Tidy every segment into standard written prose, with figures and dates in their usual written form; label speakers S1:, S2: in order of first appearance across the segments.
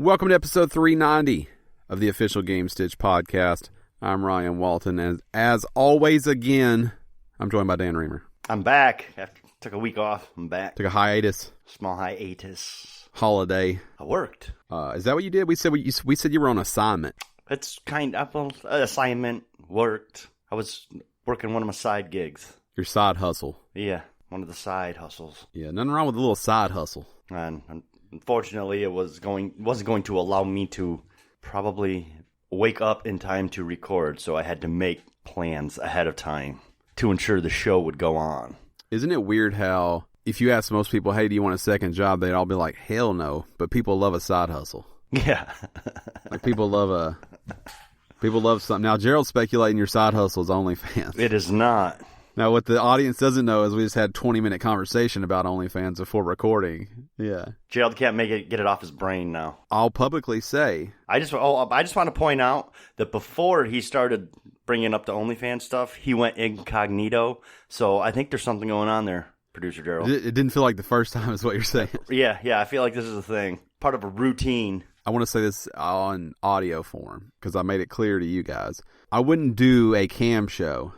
S1: Welcome to episode 390 of the official Gamestitch Podcast. I'm Ryan Walton, and as always, again, I'm joined by Dan Reamer.
S2: I'm back. Took a week off. I'm back.
S1: Took a hiatus.
S2: Small hiatus.
S1: Holiday.
S2: I worked.
S1: Is that what you did? We said you were on assignment.
S2: It's kind of an assignment. Worked. I was working one of my side gigs.
S1: Your side hustle.
S2: Yeah, one of the side hustles.
S1: Yeah, nothing wrong with a little side hustle.
S2: And unfortunately, it wasn't going to allow me to probably wake up in time to record, so I had to make plans ahead of time to ensure the show would go on.
S1: Isn't it weird how if you ask most people, hey, do you want a second job, they'd all be like, hell no, but people love a side hustle.
S2: Yeah.
S1: Like people love something. Now, Gerald's speculating your side hustle is OnlyFans.
S2: It is not.
S1: Now, what the audience doesn't know is we just had a 20-minute conversation about OnlyFans before recording. Yeah.
S2: Gerald can't get it off his brain now.
S1: I'll publicly say.
S2: I just want to point out that before he started bringing up the OnlyFans stuff, he went incognito. So I think there's something going on there, Producer Gerald.
S1: It didn't feel like the first time is what you're saying.
S2: Yeah. I feel like this is a thing. Part of a routine.
S1: I want to say this on audio form because I made it clear to you guys. I wouldn't do a cam show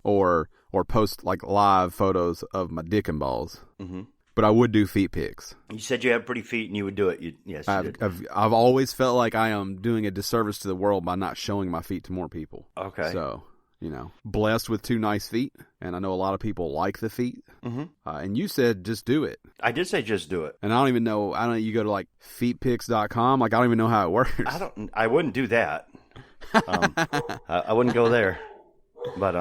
S1: or post like live photos of my dick and balls. Mm-hmm. But I would do feet pics. You
S2: said you have pretty feet and you would do it. Yes, you did.
S1: I've always felt like I am doing a disservice to the world by not showing my feet to more people.
S2: Okay.
S1: So, blessed with two nice feet, and I know a lot of people like the feet. Mm-hmm. And you said just do it.
S2: I did say just do it.
S1: And I don't even know. You go to like feetpics.com. Like I don't even know how it works.
S2: I wouldn't do that. I wouldn't go there. But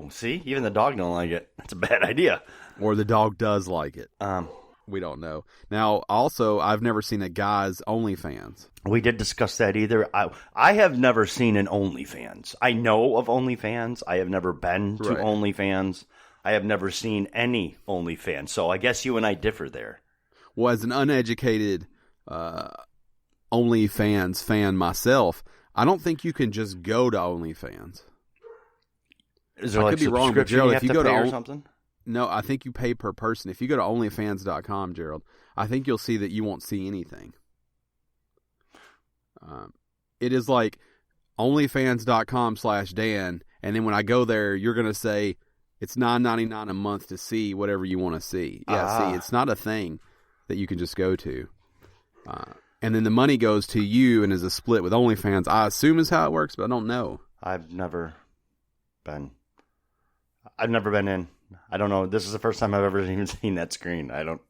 S2: see, even the dog don't like it. That's a bad idea.
S1: Or the dog does like it. We don't know. Now, also, I've never seen a guy's OnlyFans.
S2: We did discuss that either. I have never seen an OnlyFans. I know of OnlyFans. I have never been to OnlyFans. I have never seen any OnlyFans. So I guess you and I differ there.
S1: Well, as an uneducated OnlyFans fan myself, I don't think you can just go to OnlyFans.
S2: Is there like a subscription you have to pay or something?
S1: No, I think you pay per person. If you go to OnlyFans.com, Gerald, I think you'll see that you won't see anything. It is like OnlyFans.com/Dan, and then when I go there, you're going to say it's $9.99 a month to see whatever you want to see. Yeah, see, it's not a thing that you can just go to. And then the money goes to you and is a split with OnlyFans. I assume is how it works, but I don't know.
S2: I've never been in. I don't know. This is the first time I've ever even seen that screen. I don't.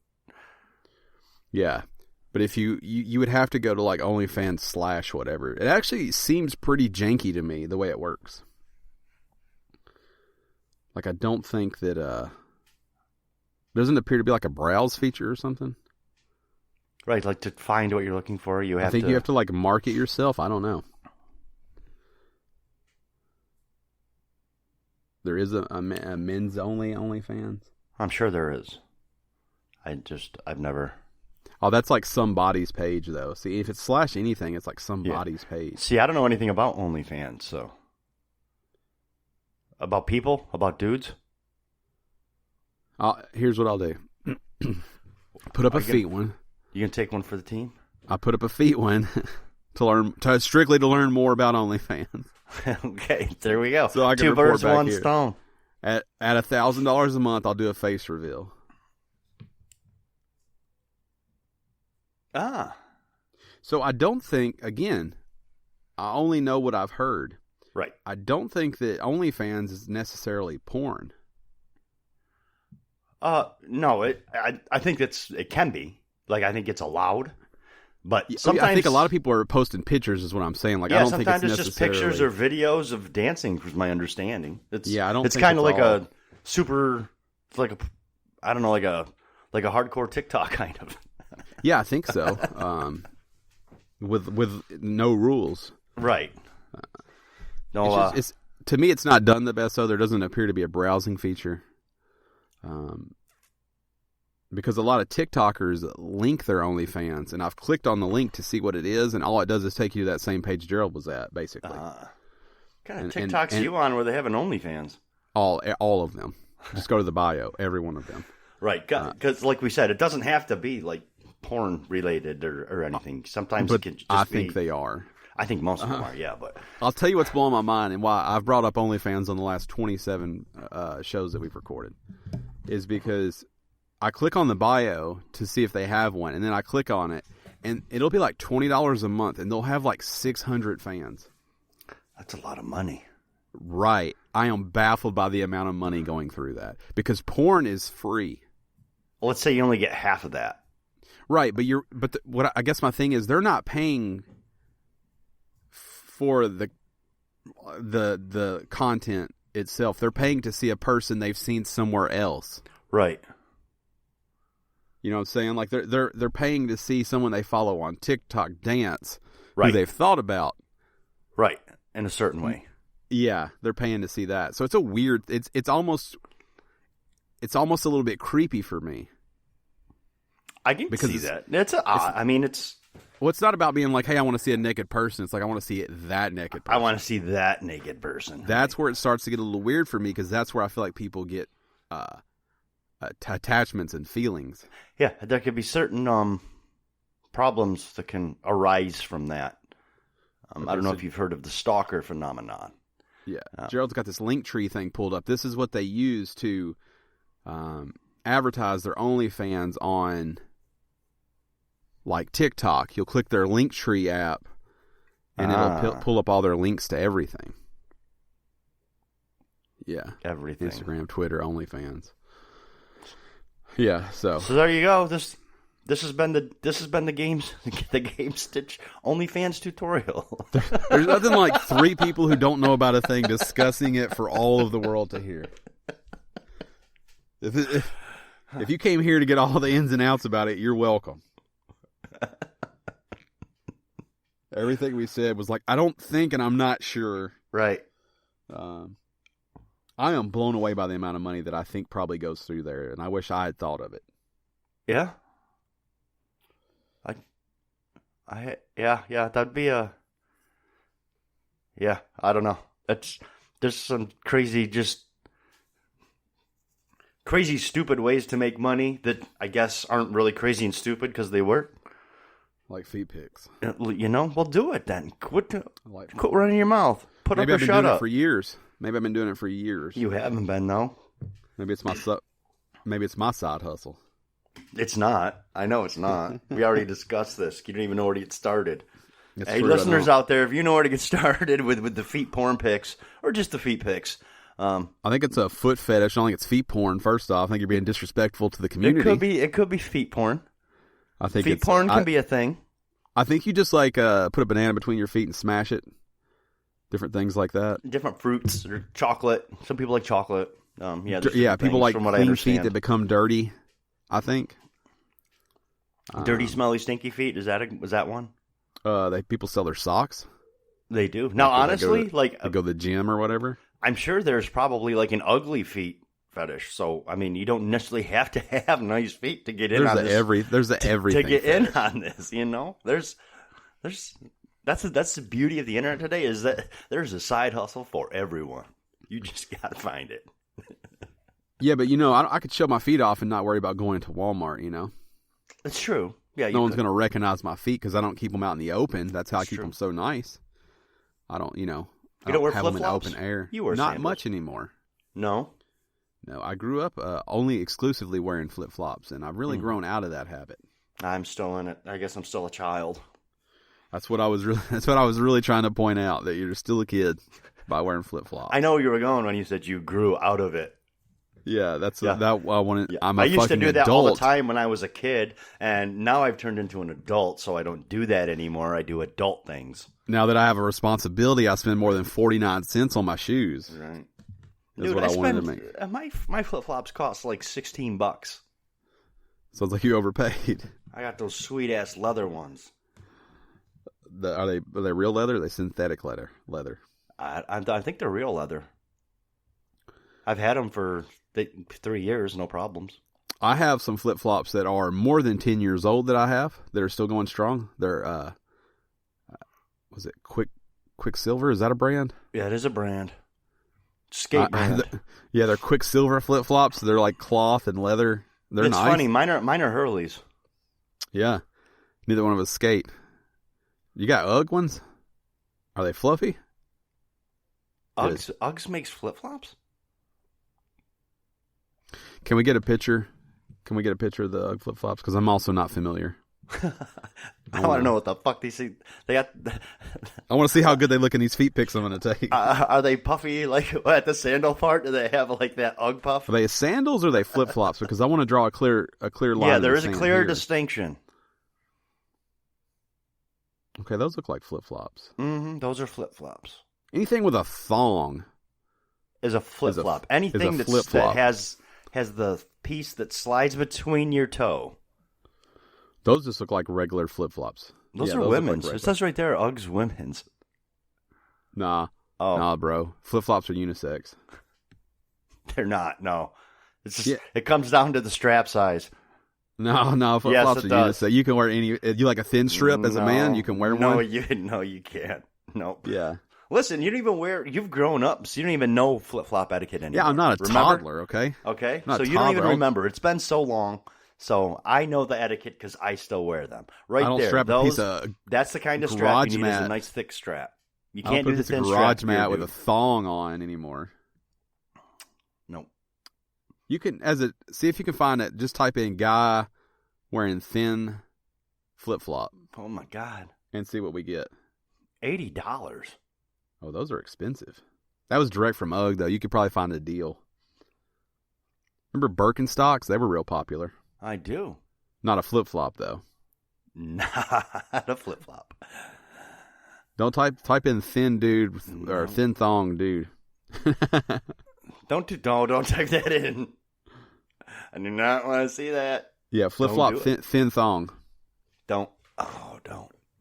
S1: Yeah. But if you would have to go to like OnlyFans / whatever. It actually seems pretty janky to me the way it works. Like I don't think that doesn't appear to be like a browse feature or something.
S2: Right, like to find what you're looking for, you have
S1: you have to like market yourself. I don't know. There is a men's only OnlyFans?
S2: I'm sure there is. I've never.
S1: Oh, that's like somebody's page, though. See, if it's / anything, it's like somebody's page.
S2: See, I don't know anything about OnlyFans, so. About people? About dudes?
S1: Here's what I'll do. Put up a feet one.
S2: You gonna take one for the team?
S1: I put up a feet one strictly to learn more about OnlyFans.
S2: Okay, there we go.
S1: So I can
S2: 2 birds, 1
S1: here.
S2: stone.
S1: At $1,000 a month, I'll do a face reveal. So I don't think, again, I only know what I've heard.
S2: Right.
S1: I don't think that OnlyFans is necessarily porn.
S2: No, I think it can be. Like, I think it's allowed. But sometimes
S1: I think a lot of people are posting pictures, is what I'm saying. Like, I don't think it's necessarily.
S2: Sometimes it's just pictures or videos of dancing, was my understanding.
S1: I don't.
S2: It's kind of like a super, like a, I don't know, like a hardcore TikTok kind of.
S1: Yeah, I think so. With no rules.
S2: Right.
S1: No. To me, it's not done the best. Though there doesn't appear to be a browsing feature. Because a lot of TikTokers link their OnlyFans, and I've clicked on the link to see what it is, and all it does is take you to that same page Gerald was at, basically.
S2: What kind of TikToks are you on where they have an OnlyFans?
S1: All of them. Just go to the bio, every one of them.
S2: Right, because like we said, it doesn't have to be like porn related or anything. Sometimes
S1: but
S2: it can just
S1: I think they are.
S2: I think most of them are, yeah. But
S1: I'll tell you what's blowing my mind and why I've brought up OnlyFans on the last 27 shows that we've recorded is because I click on the bio to see if they have one, and then I click on it, and it'll be like $20 a month, and they'll have like 600 fans.
S2: That's a lot of money.
S1: Right. I am baffled by the amount of money going through that because porn is free.
S2: Well, let's say you only get half of that.
S1: Right, but what I guess my thing is they're not paying for the content itself. They're paying to see a person they've seen somewhere else.
S2: Right.
S1: You know what I'm saying? Like they're paying to see someone they follow on TikTok dance
S2: Right.
S1: who they've thought about.
S2: Right. In a certain way.
S1: Yeah, they're paying to see that. So it's a weird it's almost a little bit creepy for me.
S2: I can see that. Well,
S1: it's not about being like, hey, I want to see a naked person. It's like, I want to see that naked person.
S2: I want to see that naked person.
S1: That's where it starts to get a little weird for me because that's where I feel like people get attachments and feelings.
S2: Yeah, there could be certain problems that can arise from that. I don't know if you've heard of the stalker phenomenon.
S1: Yeah. Gerald's got this Linktree thing pulled up. This is what they use to advertise their OnlyFans on like TikTok. You'll click their Linktree app and it'll pull up all their links to everything. Yeah.
S2: Everything.
S1: Instagram, Twitter, OnlyFans. Yeah, so
S2: there you go. This has been the Gamestitch OnlyFans tutorial.
S1: There's nothing like 3 people who don't know about a thing discussing it for all of the world to hear. If you came here to get all the ins and outs about it, you're welcome. Everything we said was like, I don't think and I'm not sure.
S2: Right.
S1: I am blown away by the amount of money that I think probably goes through there, and I wish I had thought of it.
S2: Yeah. That'd be I don't know. There's some crazy stupid ways to make money that I guess aren't really crazy and stupid because they work.
S1: Like feet pics.
S2: You know, well, do it then. Quit running your mouth. Put
S1: Maybe
S2: up or
S1: I've been
S2: shut
S1: doing
S2: up.
S1: It for years. Maybe I've been doing it for years.
S2: You haven't been, though.
S1: Maybe it's my side hustle.
S2: It's not. I know it's not. We already discussed this. You don't even know where to get started.
S1: It's
S2: hey,
S1: true,
S2: listeners out there, if you know where to get started with the feet porn pics or just the feet pics.
S1: I think it's a foot fetish. I don't think it's feet porn, first off. I think you're being disrespectful to the community.
S2: It could be feet porn.
S1: I think
S2: feet porn can be a thing.
S1: I think you just like put a banana between your feet and smash it. Different things like that.
S2: Different fruits or chocolate. Some people like chocolate.
S1: People like clean feet that become dirty, I think.
S2: Dirty, smelly, stinky feet. Was that one?
S1: People sell their socks.
S2: They do. Now, honestly,
S1: they go to the gym or whatever.
S2: I'm sure there's probably like an ugly feet fetish. So, I mean, you don't necessarily have to have nice feet to get in on this.
S1: There's everything
S2: to get in on this. You know, that's the beauty of the internet today is that there's a side hustle for everyone. You just gotta find it.
S1: Yeah, but I could show my feet off and not worry about going to Walmart. You know,
S2: it's true. Yeah,
S1: no one's gonna recognize my feet because I don't keep them out in the open. That's how I keep
S2: true.
S1: them so nice. I don't,
S2: You don't wear
S1: have them
S2: flip-flops?
S1: in open air.
S2: You wear
S1: not
S2: sandals.
S1: much anymore.
S2: No.
S1: I grew up only exclusively wearing flip flops, and I've really grown out of that habit.
S2: I'm still in it. I guess I'm still a child.
S1: That's what I was really trying to point out, that you're still a kid by wearing flip flops.
S2: I know where you were going when you said you grew out of it.
S1: Yeah, that I wanted.
S2: Yeah.
S1: I'm a
S2: I used to do that
S1: adult.
S2: all the time when I was a kid, and now I've turned into an adult, so I don't do that anymore. I do adult things.
S1: Now that I have a responsibility, I spend more than 49 cents on my shoes.
S2: Right.
S1: That's
S2: Dude,
S1: what I wanted to make.
S2: My flip flops cost like $16.
S1: Sounds like you overpaid.
S2: I got those sweet ass leather ones.
S1: Are they real leather? Or are they synthetic leather?
S2: I think they're real leather. I've had them for 3 years, no problems.
S1: I have some flip flops that are more than 10 years old that are still going strong. They're was it Quicksilver? Is that a brand?
S2: Yeah, it is a brand. Skate brand.
S1: Yeah, they're Quicksilver flip flops. They're like cloth and leather. They're
S2: it's
S1: nice.
S2: funny. Mine are Hurleys.
S1: Yeah. Neither one of us skate. You got Ugg ones? Are they fluffy?
S2: Uggs makes flip-flops?
S1: Can we get a picture? Can we get a picture of the Ugg flip-flops? Because I'm also not familiar.
S2: I want to know what the fuck these things... They got...
S1: I want to see how good they look in these feet pics I'm going to take.
S2: Are they puffy, like, at the sandal part? Do they have, like, that Ugg puff?
S1: Are they sandals or are they flip-flops? Because I want to draw a clear line.
S2: Yeah, there is a clear distinction.
S1: Okay, those look like flip-flops.
S2: Mm-hmm, those are flip-flops.
S1: Anything with a thong
S2: is a flip-flop. Anything that has the piece that slides between your toe.
S1: Those just look like regular flip-flops.
S2: Those are women's. It says right there, Uggs women's.
S1: Nah, bro. Flip-flops are unisex.
S2: They're not, no. It's just, It comes down to the strap size.
S1: No, flip-flops are unisex. You can wear any... You like a thin strip as a man? You can wear one?
S2: No, you can't. Nope.
S1: Yeah.
S2: Listen, you don't even wear... You've grown up, so you don't even know flip-flop etiquette anymore.
S1: Yeah, I'm not a toddler, okay?
S2: Okay, so you don't even remember. It's been so long, so I know the etiquette because I still wear them. Right there.
S1: Strap a piece of
S2: that's the kind of strap you need is a nice thick strap. You can't do the thin strap.
S1: Garage mat with a thong on anymore.
S2: Nope.
S1: You can, see if you can find it. Just type in guy wearing thin flip-flop.
S2: Oh, my God.
S1: And see what we get.
S2: $80.
S1: Oh, those are expensive. That was direct from UGG, though. You could probably find a deal. Remember Birkenstocks? They were real popular.
S2: I do.
S1: Not a flip-flop, though.
S2: Not a flip-flop.
S1: Don't type in thin dude or thin thong dude.
S2: Don't type that in. I do not want to see that.
S1: Yeah, flip-flop, thin thong.
S2: Don't.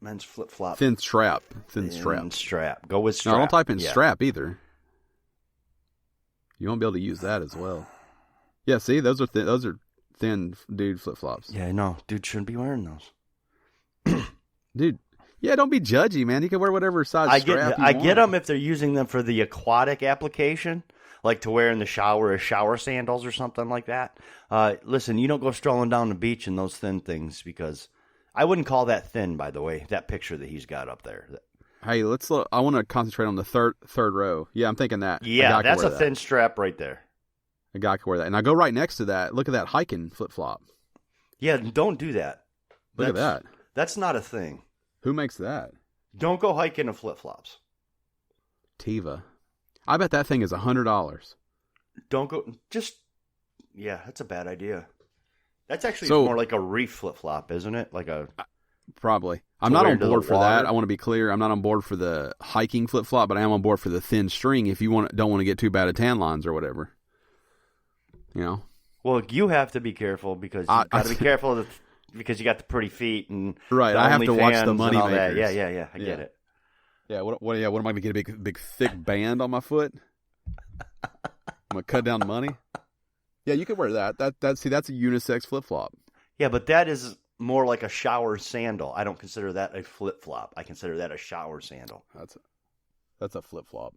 S2: Men's flip-flop.
S1: Thin strap.
S2: Go with strap.
S1: No, don't type in strap either. You won't be able to use that as well. Yeah, see, those are thin dude flip-flops.
S2: Yeah, no, dude shouldn't be wearing those.
S1: Dude, yeah, don't be judgy, man. You can wear whatever size strap you want.
S2: I get them if they're using them for the aquatic application, like to wear in the shower as shower sandals or something like that. Listen, you don't go strolling down the beach in those thin things because I wouldn't call that thin, by the way, that picture that he's got up there.
S1: Hey, let's look. I want to concentrate on the third row. Yeah, I'm thinking that.
S2: Yeah, that's a thin strap right there.
S1: A guy could wear that. And I go right next to that. Look at that hiking flip-flop.
S2: Yeah, don't do that.
S1: Look at that.
S2: That's not a thing.
S1: Who makes that?
S2: Don't go hiking in flip-flops.
S1: Tiva. I bet that thing is $100.
S2: Don't go... Yeah, that's a bad idea. That's actually more like a reef flip-flop, isn't it? Like a...
S1: Probably. I'm not on board for that. I want to be clear. I'm not on board for the hiking flip-flop, but I am on board for the thin string if you don't want to get too bad at tan lines or whatever. You know?
S2: Well, you have to be careful because you got to be careful because you got the pretty feet and
S1: right. I have to watch the money makers.
S2: Yeah. I get it.
S1: Yeah. What am I going to get a big thick band on my foot? I'm going to cut down money. Yeah, you could wear that. That's a unisex flip flop.
S2: Yeah, but that is more like a shower sandal. I don't consider that a flip flop. I consider that a shower sandal.
S1: That's a flip flop.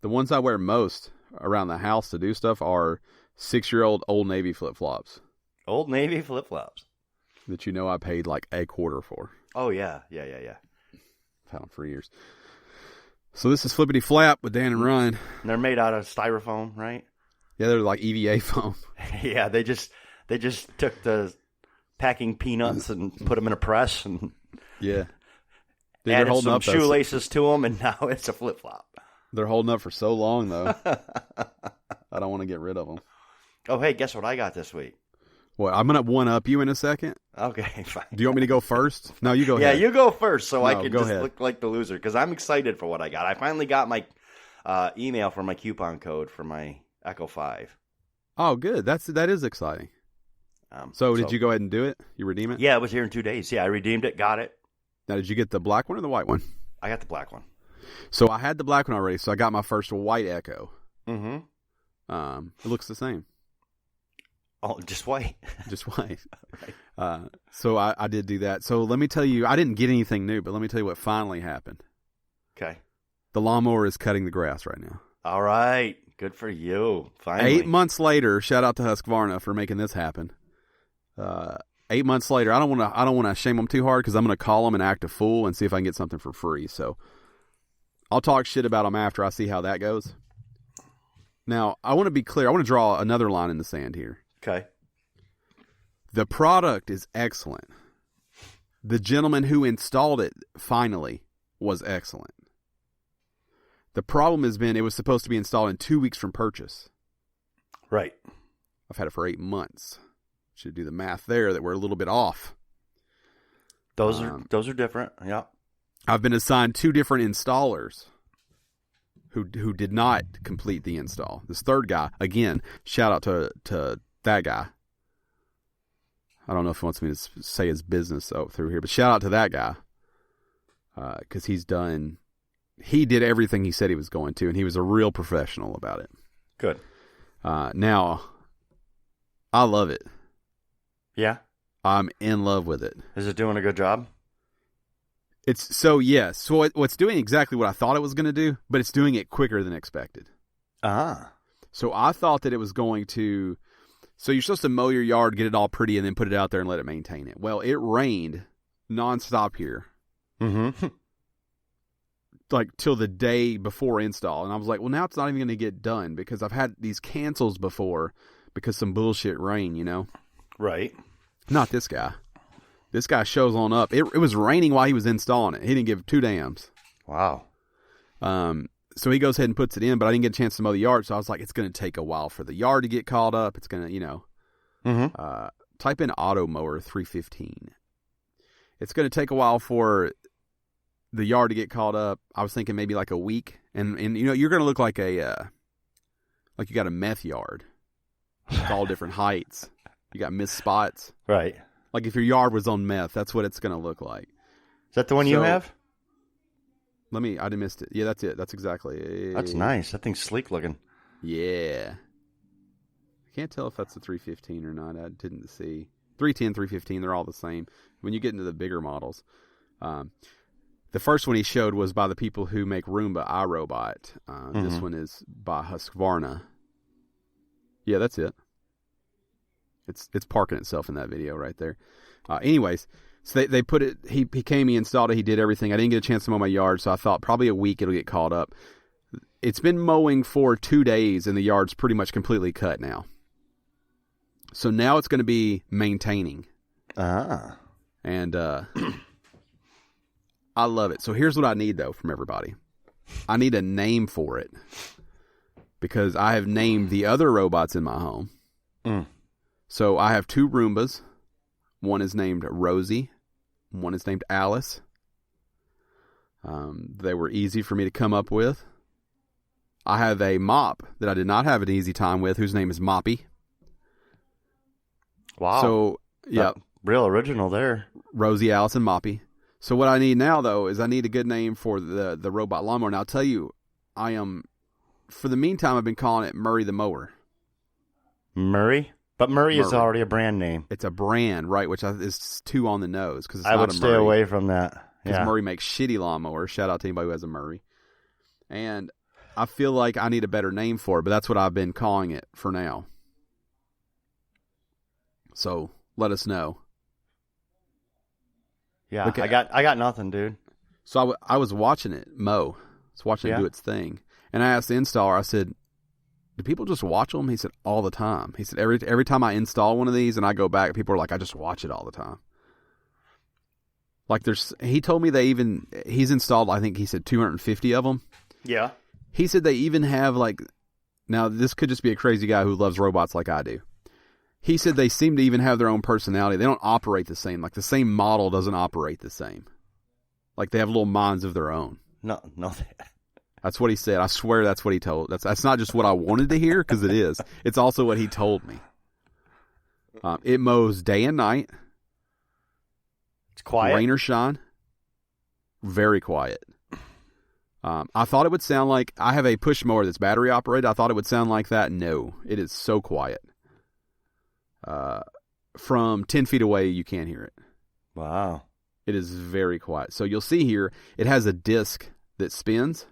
S1: The ones I wear most around the house to do stuff are 6-year-old Old Navy flip-flops.
S2: Old Navy flip-flops.
S1: That I paid like $1.25 for.
S2: Oh, yeah.
S1: I've had them for years. So this is Flippity Flap with Dan and Ryan.
S2: And they're made out of styrofoam, right?
S1: Yeah, they're like EVA foam.
S2: Yeah, they just took the packing peanuts and put them in a press and added some shoelaces to them, and now it's a flip-flop.
S1: They're holding up for so long, though. I don't want to get rid of them.
S2: Oh, hey, guess what I got this week?
S1: Well, I'm going to one-up you in a second.
S2: Okay, fine.
S1: Do you want me to go first? No, you go ahead.
S2: Yeah, you go first so I can just look like the loser because I'm excited for what I got. I finally got my email for my coupon code for my Echo 5.
S1: Oh, good. That is exciting. So did you go ahead and do it? You redeem it?
S2: Yeah, it was here in 2 days. Yeah, I redeemed it, got it.
S1: Now, did you get the black one or the white one?
S2: I got the black one.
S1: So I had the black one already, so I got my first white Echo.
S2: Mm-hmm.
S1: It looks the same.
S2: Oh, just white.
S1: Just white. Right. So I did do that. So let me tell you, I didn't get anything new, but let me tell you what finally happened.
S2: Okay.
S1: The lawnmower is cutting the grass right now.
S2: All right. Good for you. Finally.
S1: 8 months later, shout out to Husqvarna for making this happen. 8 months later, I don't want to shame them too hard because I'm going to call them and act a fool and see if I can get something for free. So I'll talk shit about them after I see how that goes. Now, I want to be clear. I want to draw another line in the sand here.
S2: Okay.
S1: The product is excellent. The gentleman who installed it finally was excellent. The problem has been it was supposed to be installed in 2 weeks from purchase.
S2: Right.
S1: I've had it for 8 months. Should do the math there that we're a little bit off.
S2: Those are different. Yeah.
S1: I've been assigned 2 different installers who did not complete the install. This third guy, again, shout out to that guy. I don't know if he wants me to say his business through here, but shout out to that guy because he did everything he said he was going to, and he was a real professional about it.
S2: Good.
S1: Now, I love it.
S2: Yeah?
S1: I'm in love with it.
S2: Is it doing a good job?
S1: Yes. So it's doing exactly what I thought it was going to do, but it's doing it quicker than expected. So I thought that it was going to... So you're supposed to mow your yard, get it all pretty, and then put it out there and let it maintain it. Well, it rained nonstop here.
S2: Mm-hmm.
S1: Like till the day before install. And I was like, well, now it's not even going to get done because I've had these cancels before because some bullshit rain, you know?
S2: Right.
S1: Not this guy. This guy shows on up. It was raining while he was installing it. He didn't give 2 dams.
S2: Wow.
S1: So he goes ahead and puts it in, but I didn't get a chance to mow the yard, so I was like, it's going to take a while for the yard to get caught up. It's going to,
S2: Mm-hmm.
S1: Type in auto mower 315. It's going to take a while for the yard to get caught up. I was thinking maybe like a week, and you're going to look like like you got a meth yard. It's all different heights. You got missed spots.
S2: Right.
S1: Like if your yard was on meth, that's what it's going to look like.
S2: Is that the one you have?
S1: I missed it. Yeah, that's it. That's exactly.
S2: That's nice. That thing's sleek looking.
S1: Yeah. I can't tell if that's a 315 or not. I didn't see. 310, 315, they're all the same. When you get into the bigger models. The first one he showed was by the people who make Roomba iRobot. This one is by Husqvarna. Yeah, that's it. It's parking itself in that video right there. Anyways, so they put it. He came, he installed it, he did everything. I didn't get a chance to mow my yard, so I thought probably a week it'll get caught up. It's been mowing for 2 days, and the yard's pretty much completely cut now. So now it's going to be maintaining. And I love it. So here's what I need, though, from everybody. I need a name for it. Because I have named the other robots in my home. So I have 2 Roombas. One is named Rosie. One is named Alice. They were easy for me to come up with. I have a mop that I did not have an easy time with, whose name is Moppy.
S2: Wow.
S1: So, yeah.
S2: Real original there.
S1: Rosie, Alice, and Moppy. So what I need now, though, is I need a good name for the robot lawnmower. And I'll tell you, for the meantime, I've been calling it Murray the Mower.
S2: Murray? But Murray is already a brand name.
S1: It's a brand, right, which is too on the nose. Cause it's
S2: I
S1: not
S2: would
S1: a
S2: stay
S1: Murray.
S2: away from that.
S1: Because
S2: Yeah.
S1: Murray makes shitty lawnmowers. Shout out to anybody who has a Murray. And I feel like I need a better name for it, but that's what I've been calling it for now. So let us know.
S2: Yeah, I got nothing, dude.
S1: So I was watching it mow. I was watching it do its thing. And I asked the installer, I said, do people just watch them? He said, all the time. He said, every time I install one of these and I go back, people are like, I just watch it all the time. Like he told me he's installed, I think he said 250 of them.
S2: Yeah.
S1: He said they even have now this could just be a crazy guy who loves robots like I do. He said they seem to even have their own personality. They don't operate the same. Like the same model doesn't operate the same. Like they have little minds of their own.
S2: No.
S1: That's what he said. I swear that's what he told. That's not just what I wanted to hear, because it is. It's also what he told me. It mows day and night.
S2: It's quiet.
S1: Rain or shine. Very quiet. I thought it would sound like, I have a push mower that's battery operated. I thought it would sound like that. No, it is so quiet. From 10 feet away, you can't hear it.
S2: Wow.
S1: It is very quiet. So you'll see here, it has a disc that spins.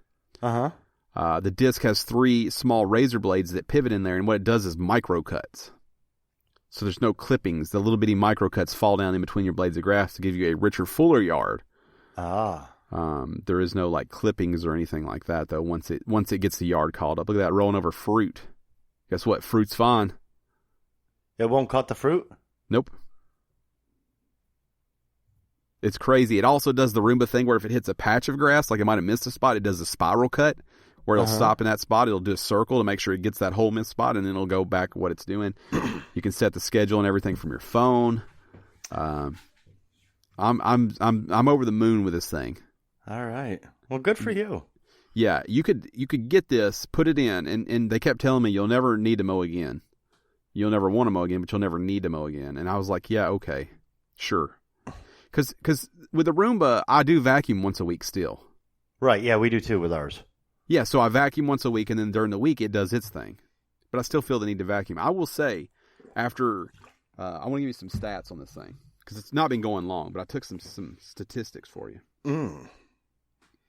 S1: The disc has 3 small razor blades that pivot in there, and what it does is micro cuts. So there's no clippings. The little bitty micro cuts fall down in between your blades of grass to give you a richer, fuller yard. There is no like clippings or anything like that though. Once it gets the yard called up, look at that rolling over fruit. Guess what? Fruit's fine.
S2: It won't cut the fruit?
S1: Nope. It's crazy. It also does the Roomba thing where if it hits a patch of grass, like it might have missed a spot, it does a spiral cut where it'll stop in that spot. It'll do a circle to make sure it gets that whole missed spot, and then it'll go back what it's doing. You can set the schedule and everything from your phone. I'm over the moon with this thing.
S2: All right. Well, good for you.
S1: Yeah, you could get this, put it in, and they kept telling me you'll never need to mow again. You'll never want to mow again, but you'll never need to mow again. And I was like, yeah, okay, sure. Because with the Roomba, I do vacuum once a week still.
S2: Right, yeah, we do too with ours.
S1: Yeah, so I vacuum once a week, and then during the week, it does its thing. But I still feel the need to vacuum. I will say, after, I want to give you some stats on this thing, because it's not been going long, but I took some statistics for you.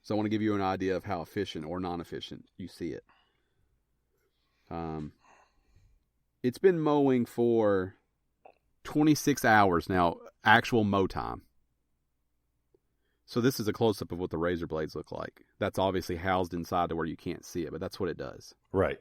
S1: So I want to give you an idea of how efficient or non-efficient you see it. It's been mowing for 26 hours now, actual mow time. So this is a close-up of what the razor blades look like. That's obviously housed inside to where you can't see it, but that's what it does.
S2: Right.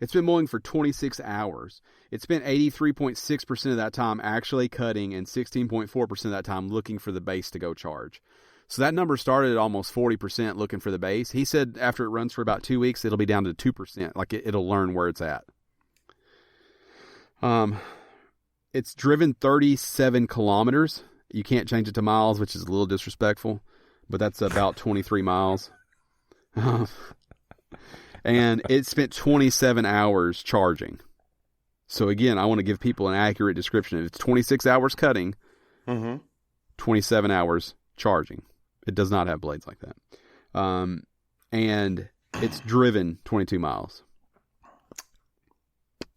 S1: It's been mowing for 26 hours. It spent 83.6% of that time actually cutting and 16.4% of that time looking for the base to go charge. So that number started at almost 40% looking for the base. He said after it runs for about 2 weeks, it'll be down to 2%. Like it'll learn where it's at. It's driven 37 kilometers. You can't change it to miles, which is a little disrespectful, but that's about 23 miles. And it spent 27 hours charging. So again, I want to give people an accurate description. It's 26 hours cutting, 27 hours charging. It does not have blades like that. And it's driven 22 miles.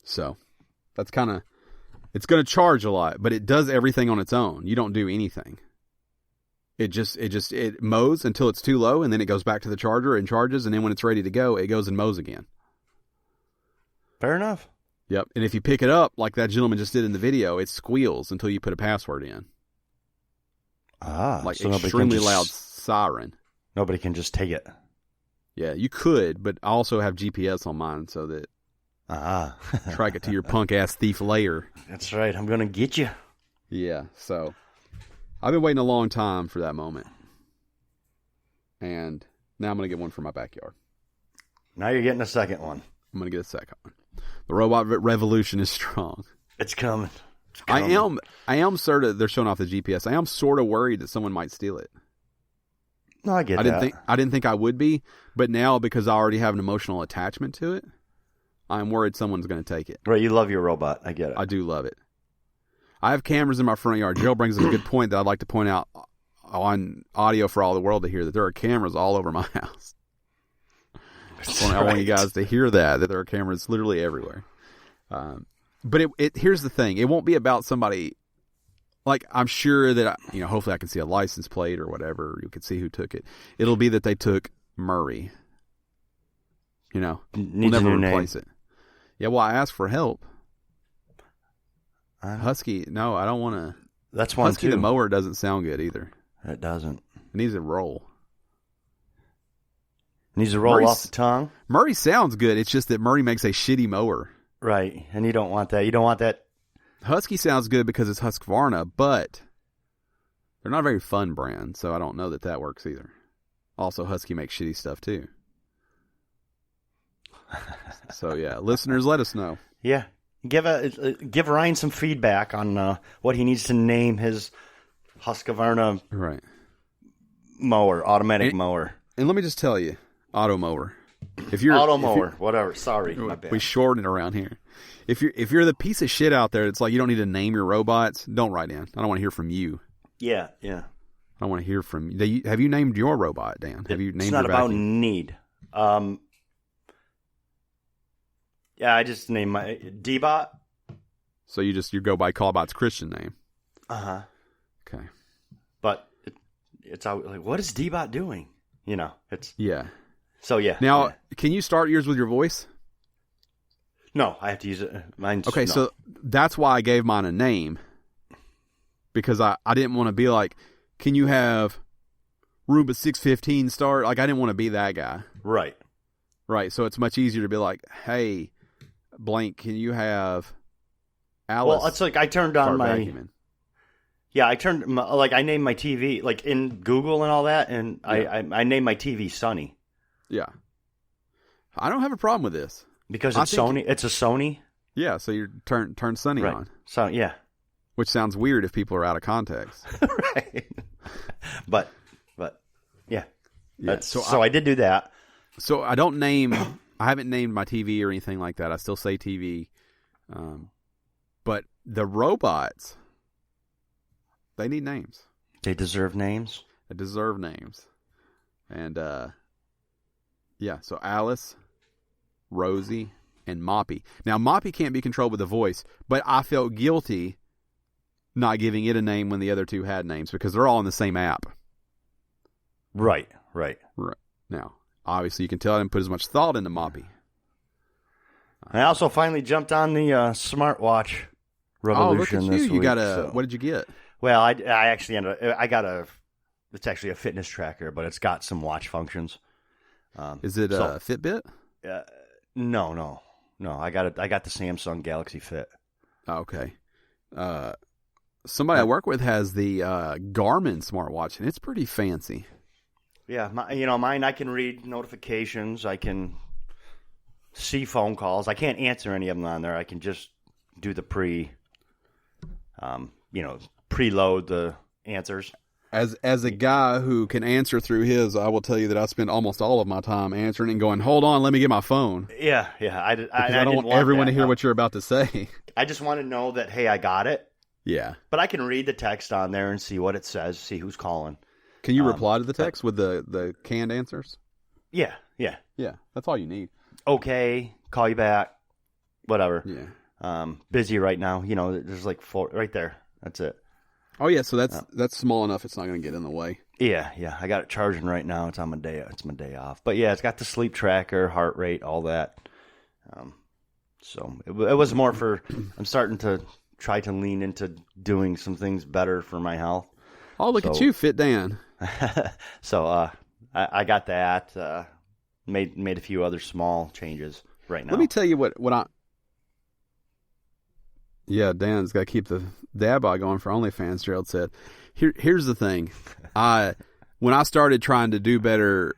S1: So that's kind of, it's going to charge a lot, but it does everything on its own. You don't do anything. It mows until it's too low, and then it goes back to the charger and charges, and then when it's ready to go, it goes and mows again.
S2: Fair enough.
S1: Yep. And if you pick it up, like that gentleman just did in the video, it squeals until you put a password in. Like so extremely loud siren.
S2: Nobody can just take it.
S1: Yeah, you could, but I also have GPS on mine so that track it to your punk-ass thief lair.
S2: That's right. I'm going to get you.
S1: Yeah, so I've been waiting a long time for that moment. And now I'm going to get one for my backyard.
S2: Now you're getting a second one.
S1: I'm going to get a second one. The robot revolution is strong.
S2: It's coming.
S1: I am sort of, they're showing off the GPS. I am sort of worried that someone might steal it.
S2: No, I get that.
S1: I didn't think I would be, but now because I already have an emotional attachment to it, I'm worried someone's going to take it.
S2: Right, you love your robot. I get it.
S1: I do love it. I have cameras in my front yard. Joe brings up a good point that I'd like to point out on audio for all the world to hear, that there are cameras all over my house. I want you guys to hear that there are cameras literally everywhere. But here's the thing. It won't be about somebody, like I'm sure that, hopefully I can see a license plate or whatever. You can see who took it. It'll be that they took Murray. We'll never replace it. Yeah, well, I asked for help. Husky, no, I don't want to.
S2: That's one
S1: Husky
S2: too.
S1: the mower doesn't sound good either.
S2: It doesn't.
S1: It needs to roll.
S2: Needs to roll off the tongue.
S1: Murray sounds good. It's just that Murray makes a shitty mower.
S2: Right, and you don't want that. You don't want that.
S1: Husky sounds good because it's Husqvarna, but they're not a very fun brand, so I don't know that works either. Also, Husky makes shitty stuff too. So yeah, listeners, let us know.
S2: Yeah, give Ryan some feedback on what he needs to name his Husqvarna mower, automatic mower.
S1: And let me just tell you, auto mower.
S2: Whatever. Sorry, my bad.
S1: We shorten it around here. If you're the piece of shit out there, it's like you don't need to name your robots. Don't write in. I don't want to hear from you.
S2: Yeah.
S1: I don't want to hear from you. Have you named your robot, Dan? Have you named? It's
S2: not
S1: your
S2: about
S1: vacuum?
S2: need. Yeah, I just named my D-Bot.
S1: So you go by Callbot's Christian name. Okay.
S2: But it's like, what is D-Bot doing? It's So yeah.
S1: Now,
S2: yeah.
S1: Can you start yours with your voice?
S2: No, I have to use it. Mine's
S1: Okay,
S2: no.
S1: so that's why I gave mine a name. Because I didn't want to be like, can you have Roomba 615 start? Like, I didn't want to be that guy.
S2: Right.
S1: Right, so it's much easier to be like, hey, blank, can you have Alice?
S2: Well, it's like I turned on my...
S1: vacuuming?
S2: Yeah, I named my TV, like in Google and all that, and I named my TV Sunny.
S1: Yeah. I don't have a problem with this.
S2: Because it's Sony. It's a Sony.
S1: Yeah, so you turn Sunny
S2: right.
S1: on.
S2: So, yeah.
S1: Which sounds weird if people are out of context.
S2: Right. But yeah.
S1: So
S2: I did do that.
S1: So I don't name, I haven't named my TV or anything like that. I still say TV. But the robots, they need names.
S2: They deserve names?
S1: They deserve names. And, yeah, so Alice, Rosie, and Moppy. Now, Moppy can't be controlled with a voice, but I felt guilty not giving it a name when the other two had names because they're all in the same app.
S2: Right.
S1: Now, obviously, you can tell I didn't put as much thought into Moppy.
S2: I also finally jumped on the smartwatch revolution
S1: this
S2: week.
S1: You got what did you get?
S2: Well, I actually it's actually a fitness tracker, but it's got some watch functions.
S1: Is it a Fitbit?
S2: No. I got the Samsung Galaxy Fit.
S1: Oh, okay. Somebody I work with has the Garmin smartwatch, and it's pretty fancy.
S2: Yeah, mine. I can read notifications. I can see phone calls. I can't answer any of them on there. I can just do the preload the answers.
S1: As a guy who can answer through his, I will tell you that I spend almost all of my time answering and going, hold on, let me get my phone.
S2: Yeah. I
S1: don't want everyone to hear what you're about to say.
S2: I just want to know that, hey, I got it.
S1: Yeah.
S2: But I can read the text on there and see what it says, see who's calling.
S1: Can you reply to the text with the canned answers?
S2: Yeah.
S1: Yeah, that's all you need.
S2: Okay, call you back, whatever.
S1: Yeah.
S2: Busy right now. There's like 4 right there. That's it.
S1: Oh yeah, so that's small enough. It's not going to get in the way.
S2: Yeah. I got it charging right now. It's my day off. But yeah, it's got the sleep tracker, heart rate, all that. So it was more for. I'm starting to try to lean into doing some things better for my health.
S1: Oh, look at you, Fit Dan.
S2: So I got that. Made a few other small changes right now.
S1: Let me tell you what I. Yeah, Dan's got to keep the dad bod going for OnlyFans. Gerald said, "Here's the thing, when I started trying to do better,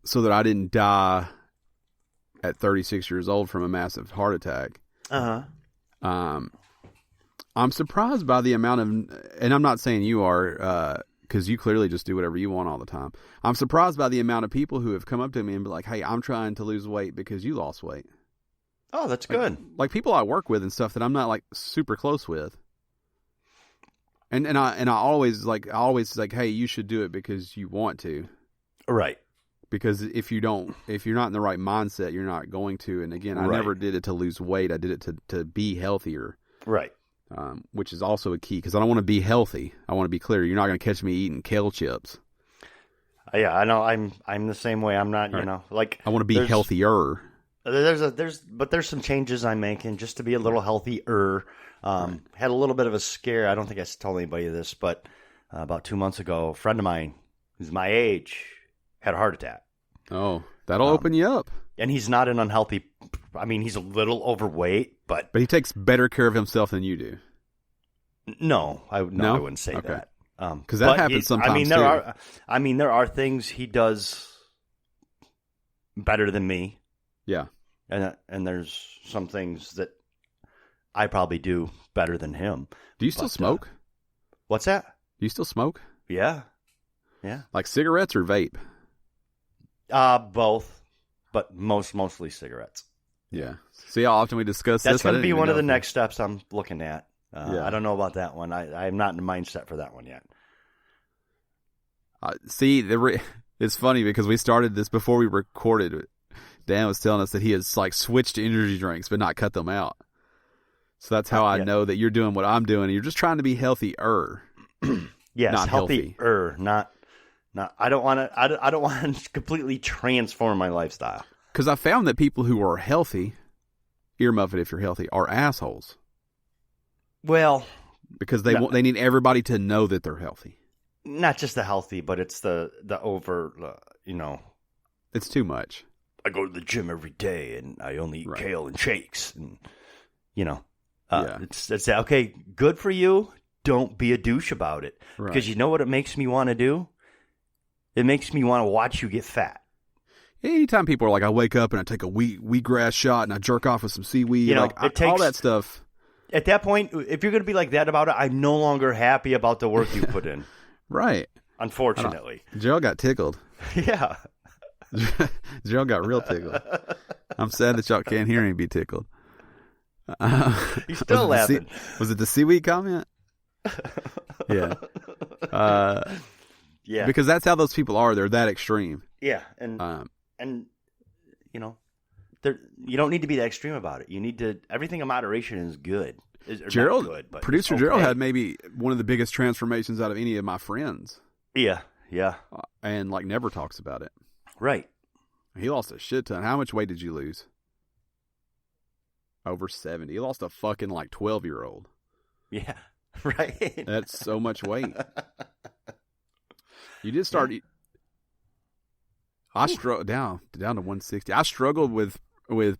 S1: so that I didn't die at 36 years old from a massive heart attack. I'm surprised by the amount of, and I'm not saying you are, because you clearly just do whatever you want all the time. I'm surprised by the amount of people who have come up to me and be like, "Hey, I'm trying to lose weight because you lost weight."
S2: Oh, that's good.
S1: Like people I work with and stuff that I'm not like super close with. And I always like, hey, you should do it because you want to.
S2: Right.
S1: Because if you're not in the right mindset, you're not going to. And again, I never did it to lose weight. I did it to be healthier.
S2: Right.
S1: Which is also a key because I don't want to be healthy. I want to be clear. You're not going to catch me eating kale chips.
S2: Yeah, I know. I'm the same way. I'm not, like
S1: I want to be healthier.
S2: There's some changes I'm making just to be a little healthier. Had a little bit of a scare. I don't think I told anybody this, but about 2 months ago, a friend of mine who's my age had a heart attack.
S1: Oh, that'll open you up.
S2: And he's not an unhealthy. I mean, he's a little overweight, but
S1: he takes better care of himself than you do.
S2: No, I wouldn't say that.
S1: Because that happens sometimes.
S2: There are things he does better than me.
S1: Yeah.
S2: And there's some things that I probably do better than him.
S1: Do you still smoke?
S2: What's that?
S1: Do you still smoke?
S2: Yeah.
S1: Like cigarettes or vape?
S2: Both, but mostly cigarettes.
S1: Yeah. See how often we discuss this?
S2: That's going to be one of the next steps I'm looking at. I don't know about that one. I'm not in the mindset for that one yet.
S1: See, it's funny because we started this before we recorded. Dan was telling us that he has like switched to energy drinks but not cut them out. So that's how I know that you're doing what I'm doing. You're just trying to be healthier.
S2: Yes,
S1: not healthy.
S2: Not No, I don't want to. I don't want to completely transform my lifestyle.
S1: Because I found that people who are healthy, earmuff it if you're healthy, are assholes.
S2: Well,
S1: because they need everybody to know that they're healthy.
S2: Not just the healthy, but it's the over.
S1: It's too much.
S2: I go to the gym every day and I only eat kale and shakes, and it's okay. Good for you. Don't be a douche about it, because you know what it makes me want to do. It makes me want to watch you get fat.
S1: Anytime people are like, I wake up and I take a wheatgrass shot and I jerk off with some seaweed, all that stuff.
S2: At that point, if you're going to be like that about it, I'm no longer happy about the work you put in.
S1: Right.
S2: Unfortunately.
S1: Gerald got tickled.
S2: Yeah.
S1: Gerald got real tickled. I'm sad that y'all can't hear him be tickled.
S2: He's still laughing.
S1: Was it the seaweed comment? Yeah.
S2: Yeah.
S1: Because that's how those people are. They're that extreme.
S2: Yeah. And you don't need to be that extreme about it. You need to, everything in moderation is good.
S1: Gerald,
S2: good, but
S1: producer Gerald had maybe one of the biggest transformations out of any of my friends.
S2: Yeah. Yeah.
S1: And never talks about it.
S2: Right.
S1: He lost a shit ton. How much weight did you lose? Over 70. He lost a fucking 12-year-old.
S2: Yeah. Right.
S1: That's so much weight. You did start. I struggled down to 160. I struggled with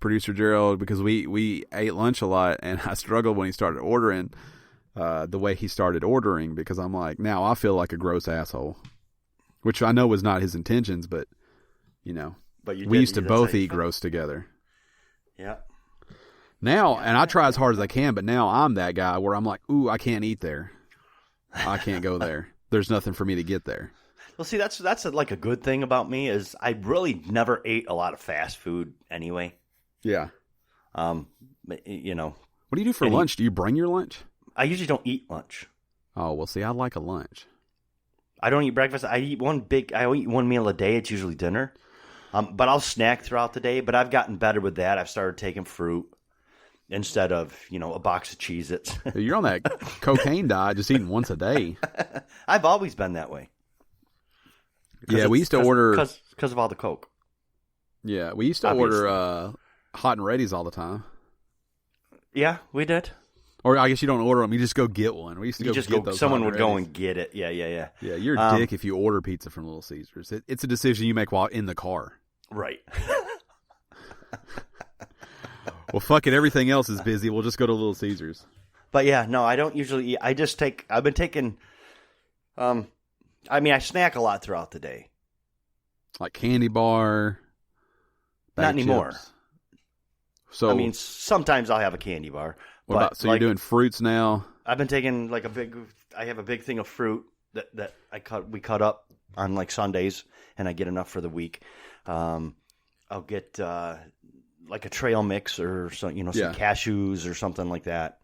S1: producer Gerald because we ate lunch a lot, and I struggled when he started ordering the way he started ordering, because I'm like, now I feel like a gross asshole, which I know was not his intentions, but we used to both eat gross together.
S2: Yeah.
S1: Now, and I try as hard as I can, but now I'm that guy where I'm like, ooh, I can't eat there. I can't go there. There's nothing for me to get there.
S2: Well, see, that's a good thing about me is I really never ate a lot of fast food anyway.
S1: Yeah.
S2: What
S1: do you do for lunch? Do you bring your lunch?
S2: I usually don't eat lunch.
S1: Oh, well, see, I like a lunch.
S2: I don't eat breakfast. I eat one meal a day. It's usually dinner. But I'll snack throughout the day. But I've gotten better with that. I've started taking fruit instead of, a box of Cheez-Its.
S1: You're on that cocaine diet, just eating once a day.
S2: I've always been that way.
S1: Yeah, we used to order...
S2: Because of all the Coke.
S1: Yeah, we used to order Hot and Ready's all the time.
S2: Yeah, we did.
S1: Or I guess you don't order them, you just go get one. We used to get those.
S2: Someone would go and get it. Yeah.
S1: Yeah, you're a dick if you order pizza from Little Caesars. It's a decision you make while in the car.
S2: Right.
S1: Well, fuck it. Everything else is busy. We'll just go to Little Caesars.
S2: But yeah, no, I don't usually eat. I've been taking, I snack a lot throughout the day.
S1: Like candy bar.
S2: Not anymore.
S1: Chips. So,
S2: sometimes I'll have a candy bar.
S1: You're doing fruits now?
S2: I've been taking I have a big thing of fruit that we cut up on Sundays, and I get enough for the week. I'll get a trail mix or some cashews or something like that.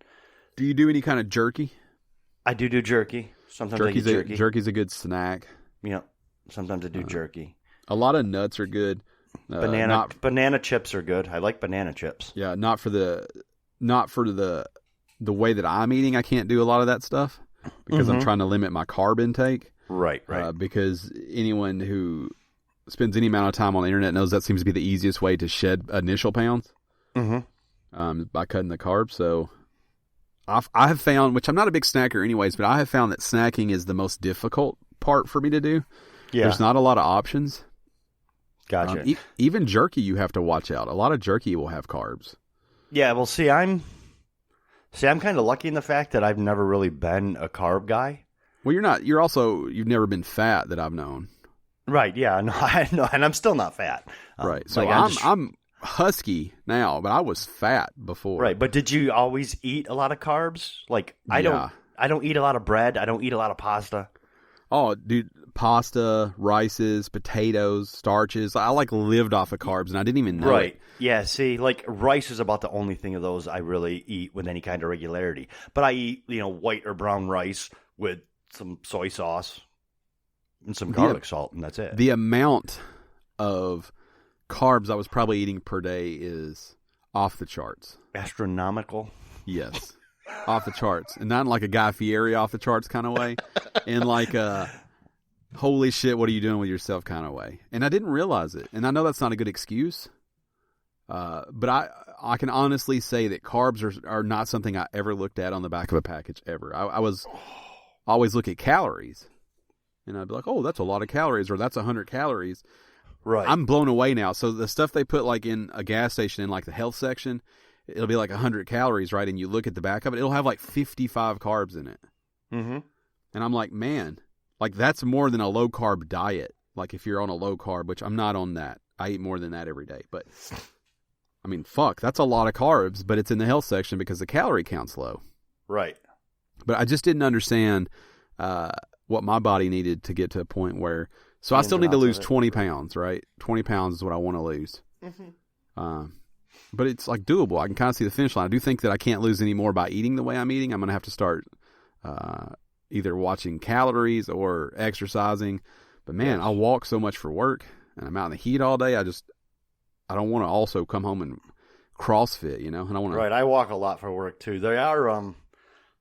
S1: Do you do any kind of jerky?
S2: I do jerky. Sometimes I eat jerky.
S1: Jerky's a good snack.
S2: Yeah. Sometimes I do jerky.
S1: A lot of nuts are good.
S2: Banana chips are good. I like banana chips.
S1: Yeah, not for the way that I'm eating. I can't do a lot of that stuff because I'm trying to limit my carb intake.
S2: Right.
S1: Because anyone who spends any amount of time on the internet knows that seems to be the easiest way to shed initial pounds. By cutting the carbs. So I have found, which I'm not a big snacker anyways, but I have found that snacking is the most difficult part for me to do. Yeah. There's not a lot of options.
S2: Gotcha.
S1: Even jerky, you have to watch out. A lot of jerky will have carbs.
S2: Yeah, well, I'm kind of lucky in the fact that I've never really been a carb guy.
S1: Well, you're not. You've never been fat that I've known.
S2: Right. Yeah. No, I know, and I'm still not fat.
S1: Right. So I'm husky now, but I was fat before.
S2: Right. But did you always eat a lot of carbs? I don't eat a lot of bread. I don't eat a lot of pasta.
S1: Oh, dude. Pasta, rices, potatoes, starches. I lived off of carbs, and I didn't even know
S2: Right.
S1: it.
S2: Yeah, see, rice is about the only thing of those I really eat with any kind of regularity. But I eat, white or brown rice with some soy sauce and some garlic salt, and that's it.
S1: The amount of carbs I was probably eating per day is off the charts.
S2: Astronomical?
S1: Yes. Off the charts. And not in a Guy Fieri off the charts kind of way. In holy shit, what are you doing with yourself kind of way. And I didn't realize it. And I know that's not a good excuse. But I can honestly say that carbs are not something I ever looked at on the back of a package ever. I always look at calories. And I'd be like, oh, that's a lot of calories, or that's 100 calories.
S2: Right.
S1: I'm blown away now. So the stuff they put like in a gas station in like the health section, it'll be like 100 calories, right? And you look at the back of it, it'll have like 55 carbs in it.
S2: Mm-hmm.
S1: And I'm like, man, like that's more than a low carb diet. Like if you're on a low carb, which I'm not on that. I eat more than that every day. But I mean, fuck, that's a lot of carbs, but it's in the health section because the calorie count's low.
S2: Right.
S1: But I just didn't understand what my body needed to get to a point where, so I still need to lose 20 pounds, right? 20 pounds is what I want to lose. Mm-hmm. But it's like doable. I can kind of see the finish line. I do think that I can't lose any more by eating the way I'm eating. I'm going to have to start either watching calories or exercising. But man, I walk so much for work and I'm out in the heat all day. I don't want to also come home and CrossFit, you know? And I want to.
S2: Right. I walk a lot for work too. They are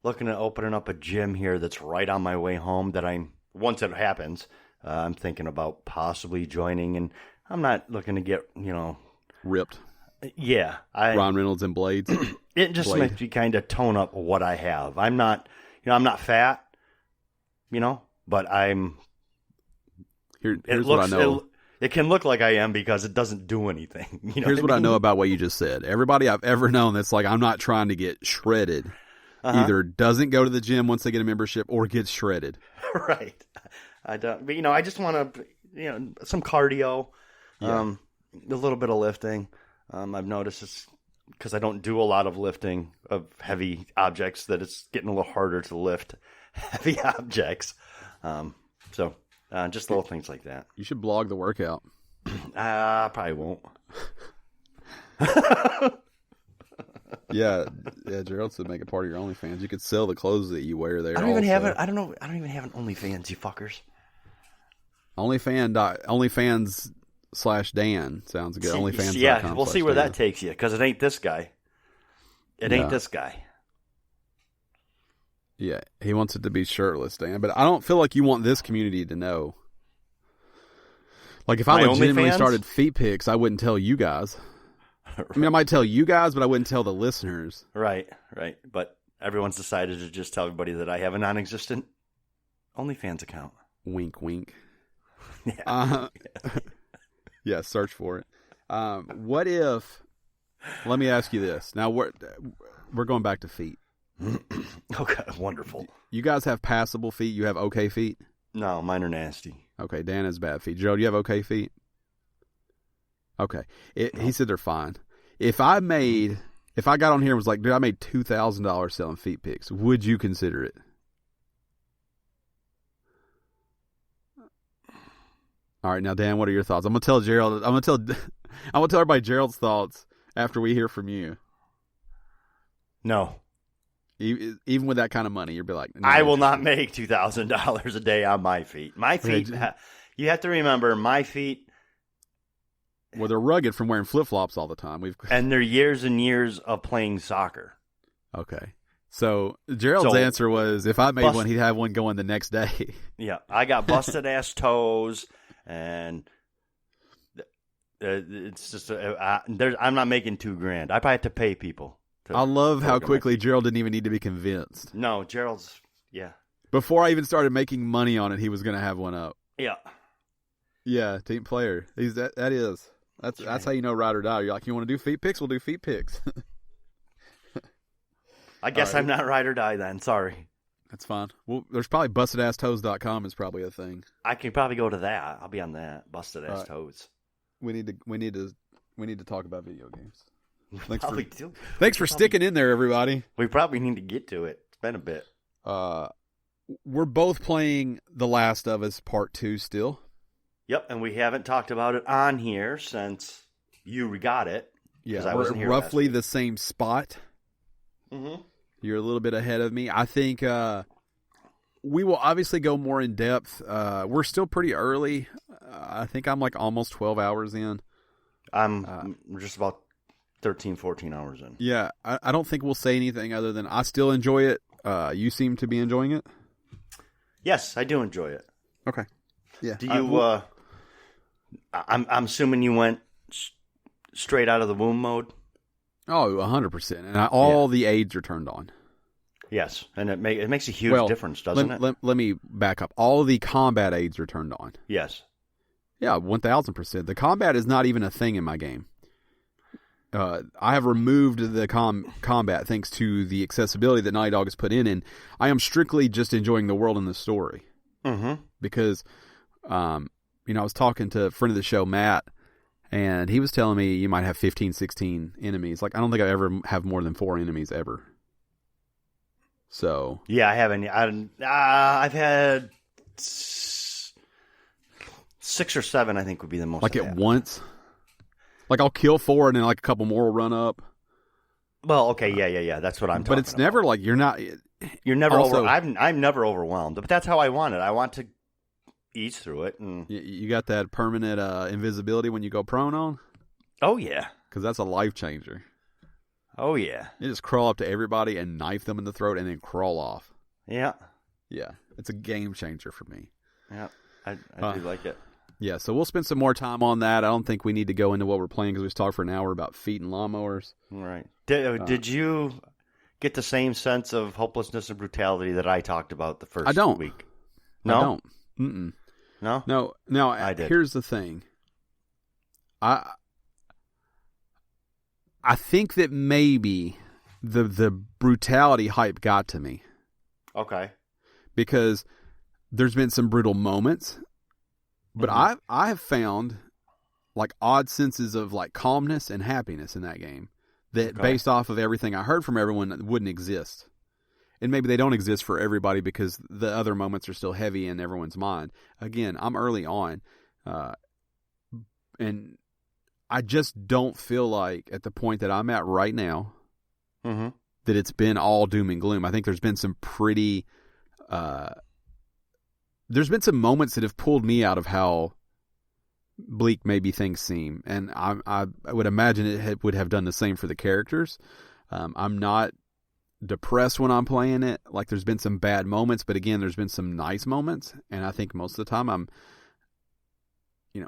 S2: looking at opening up a gym here that's right on my way home that once it happens, I'm thinking about possibly joining, and I'm not looking to get,
S1: ripped.
S2: Yeah.
S1: Ron Reynolds and Blades.
S2: It just makes me kind of tone up what I have. I'm not fat, but I'm.
S1: Here's what I know.
S2: It can look like I am because it doesn't do anything.
S1: Here's what I know about what you just said. Everybody I've ever known that's like, I'm not trying to get shredded. Either doesn't go to the gym once they get a membership or gets shredded.
S2: Right. I don't. But I just want to, some cardio, a little bit of lifting. I've noticed it's because I don't do a lot of lifting of heavy objects that it's getting a little harder to lift heavy objects. So just little things like that.
S1: You should blog the workout.
S2: I probably won't.
S1: Yeah, Gerald said make it part of your OnlyFans. You could sell the clothes that you wear there.
S2: I don't even have it. I don't even have an OnlyFans, you fuckers.
S1: OnlyFans/Dan sounds good. OnlyFans.
S2: Yeah, we'll see where that takes you because it ain't this guy. It ain't this guy.
S1: Yeah, he wants it to be shirtless, Dan. But I don't feel like you want this community to know. Like if I legitimately started feet pics, I wouldn't tell you guys. I mean, I might tell you guys, but I wouldn't tell the listeners.
S2: Right. But everyone's decided to just tell everybody that I have a non-existent OnlyFans account.
S1: Wink, wink.
S2: Yeah.
S1: Yeah, search for it. What if, let me ask you this. Now, we're going back to feet.
S2: Okay, wonderful.
S1: You guys have passable feet? You have okay feet?
S2: No, mine are nasty.
S1: Okay, Dan has bad feet. Joe, do you have okay feet? Okay. He said they're fine. If I got on here and was like, dude, I made $2,000 selling feet pics, would you consider it? All right, now Dan, what are your thoughts? I'm gonna tell Gerald. I'm gonna tell everybody Gerald's thoughts after we hear from you.
S2: No.
S1: Even with that kind of money, you'd be like, no,
S2: I will not make $2,000 a day on my feet. My feet. You have to remember, my feet.
S1: Well, they're rugged from wearing flip-flops all the time.
S2: And they're years and years of playing soccer.
S1: Okay. So Gerald's answer was, if I made one, he'd have one going the next day.
S2: Yeah. I got busted-ass toes, and it's just, I'm not making $2,000. I probably have to pay people.
S1: I love how quickly Gerald didn't even need to be convinced.
S2: No, Gerald's, yeah.
S1: Before I even started making money on it, he was going to have one up.
S2: Yeah.
S1: Yeah, team player. That's how you know ride or die. You're like, you want to do feet pics? We'll do feet pics.
S2: I guess I'm not ride or die then. Sorry.
S1: That's fine. Well, there's probably bustedasstoes.com is probably a thing.
S2: I can probably go to that. I'll be on that. Busted ass toes.
S1: We need to talk about video games.
S2: Thanks
S1: for sticking in there, everybody.
S2: We probably need to get to it. It's been a bit.
S1: We're both playing The Last of Us Part 2 still.
S2: Yep, and we haven't talked about it on here since you got it.
S1: Yeah, we're roughly the same spot.
S2: Mm-hmm.
S1: You're a little bit ahead of me. I think we will obviously go more in depth. We're still pretty early. I think I'm like almost 12 hours in.
S2: I'm just about 13, 14 hours in.
S1: Yeah, I don't think we'll say anything other than I still enjoy it. You seem to be enjoying it?
S2: Yes, I do enjoy it.
S1: Okay. Yeah.
S2: Do you? I'm assuming you went straight out of the womb mode.
S1: Oh, 100%. And all the aids are turned on.
S2: Yes, and it makes a huge difference, doesn't it?
S1: Let me back up. All the combat aids are turned on.
S2: Yes.
S1: Yeah, 1,000%. The combat is not even a thing in my game. I have removed the combat thanks to the accessibility that Naughty Dog has put in, and I am strictly just enjoying the world and the story.
S2: Mm-hmm.
S1: Because, I was talking to a friend of the show, Matt, and he was telling me you might have 15, 16 enemies. Like, I don't think I ever have more than 4 enemies ever. So.
S2: Yeah, I haven't. I've had 6 or 7, I think, would be the most.
S1: Like at once? Like I'll kill 4 and then like a couple more will run up.
S2: Well, okay, yeah. That's what I'm talking about.
S1: But it's never like you're
S2: never
S1: also,
S2: I'm never overwhelmed. But that's how I want it. I want to ease through it. And
S1: you got that permanent invisibility when you go prone on?
S2: Oh, yeah.
S1: Because that's a life changer.
S2: Oh, yeah.
S1: You just crawl up to everybody and knife them in the throat and then crawl off.
S2: Yeah.
S1: Yeah. It's a game changer for me.
S2: Yeah. I do like it.
S1: Yeah, so we'll spend some more time on that. I don't think we need to go into what we're playing because we just talked for an hour about feet and lawnmowers.
S2: Right. Did you get the same sense of hopelessness and brutality that I talked about the first week? No?
S1: I don't. Mm-mm.
S2: No?
S1: No,
S2: I did.
S1: Here's the thing. I think that maybe the brutality hype got to me.
S2: Okay.
S1: Because there's been some brutal moments, but I have found like odd senses of like calmness and happiness in that game that based off of everything I heard from everyone wouldn't exist. And maybe they don't exist for everybody because the other moments are still heavy in everyone's mind. Again, I'm early on, and I just don't feel like at the point that I'm at right now that it's been all doom and gloom. I think there's been some pretty there's been some moments that have pulled me out of how bleak maybe things seem, and I would imagine it would have done the same for the characters. I'm not depressed when I'm playing it. Like there's been some bad moments, but again, there's been some nice moments, and I think most of the time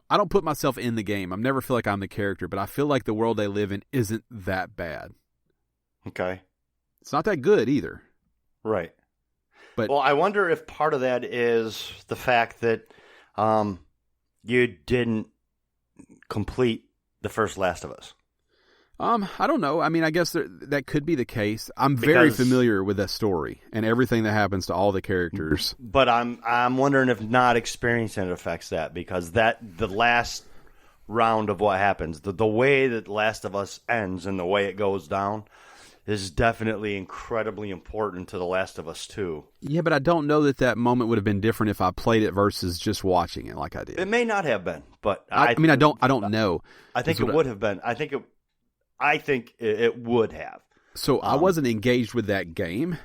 S1: I don't put myself in the game. I never feel like I'm the character, but I feel like the world they live in isn't that bad.
S2: Okay.
S1: It's not that good either.
S2: Right.
S1: But
S2: well, I wonder if part of that is the fact that you didn't complete the first Last of Us.
S1: I don't know. I mean, I guess that could be the case. I'm very familiar with that story and everything that happens to all the characters.
S2: But I'm wondering if not experiencing it affects that, because the last round of what happens, the way that Last of Us ends and the way it goes down is definitely incredibly important to The Last of Us 2.
S1: Yeah, but I don't know that moment would have been different if I played it versus just watching it like I did.
S2: It may not have been, but
S1: I mean, I don't know.
S2: I think it would have been. I think it would have.
S1: So I wasn't engaged with that game.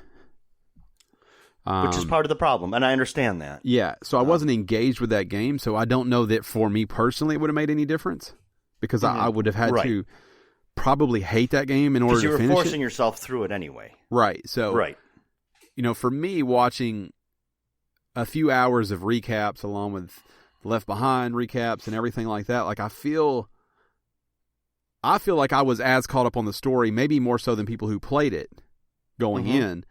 S2: Which is part of the problem, and I understand that.
S1: Yeah, so I wasn't engaged with that game, so I don't know that for me personally it would have made any difference, because I would have had to probably hate that game in order to finish it.
S2: Because you were forcing yourself through it anyway.
S1: Right, so for me, watching a few hours of recaps along with Left Behind recaps and everything like that, like I feel like I was as caught up on the story, maybe more so than people who played it going in.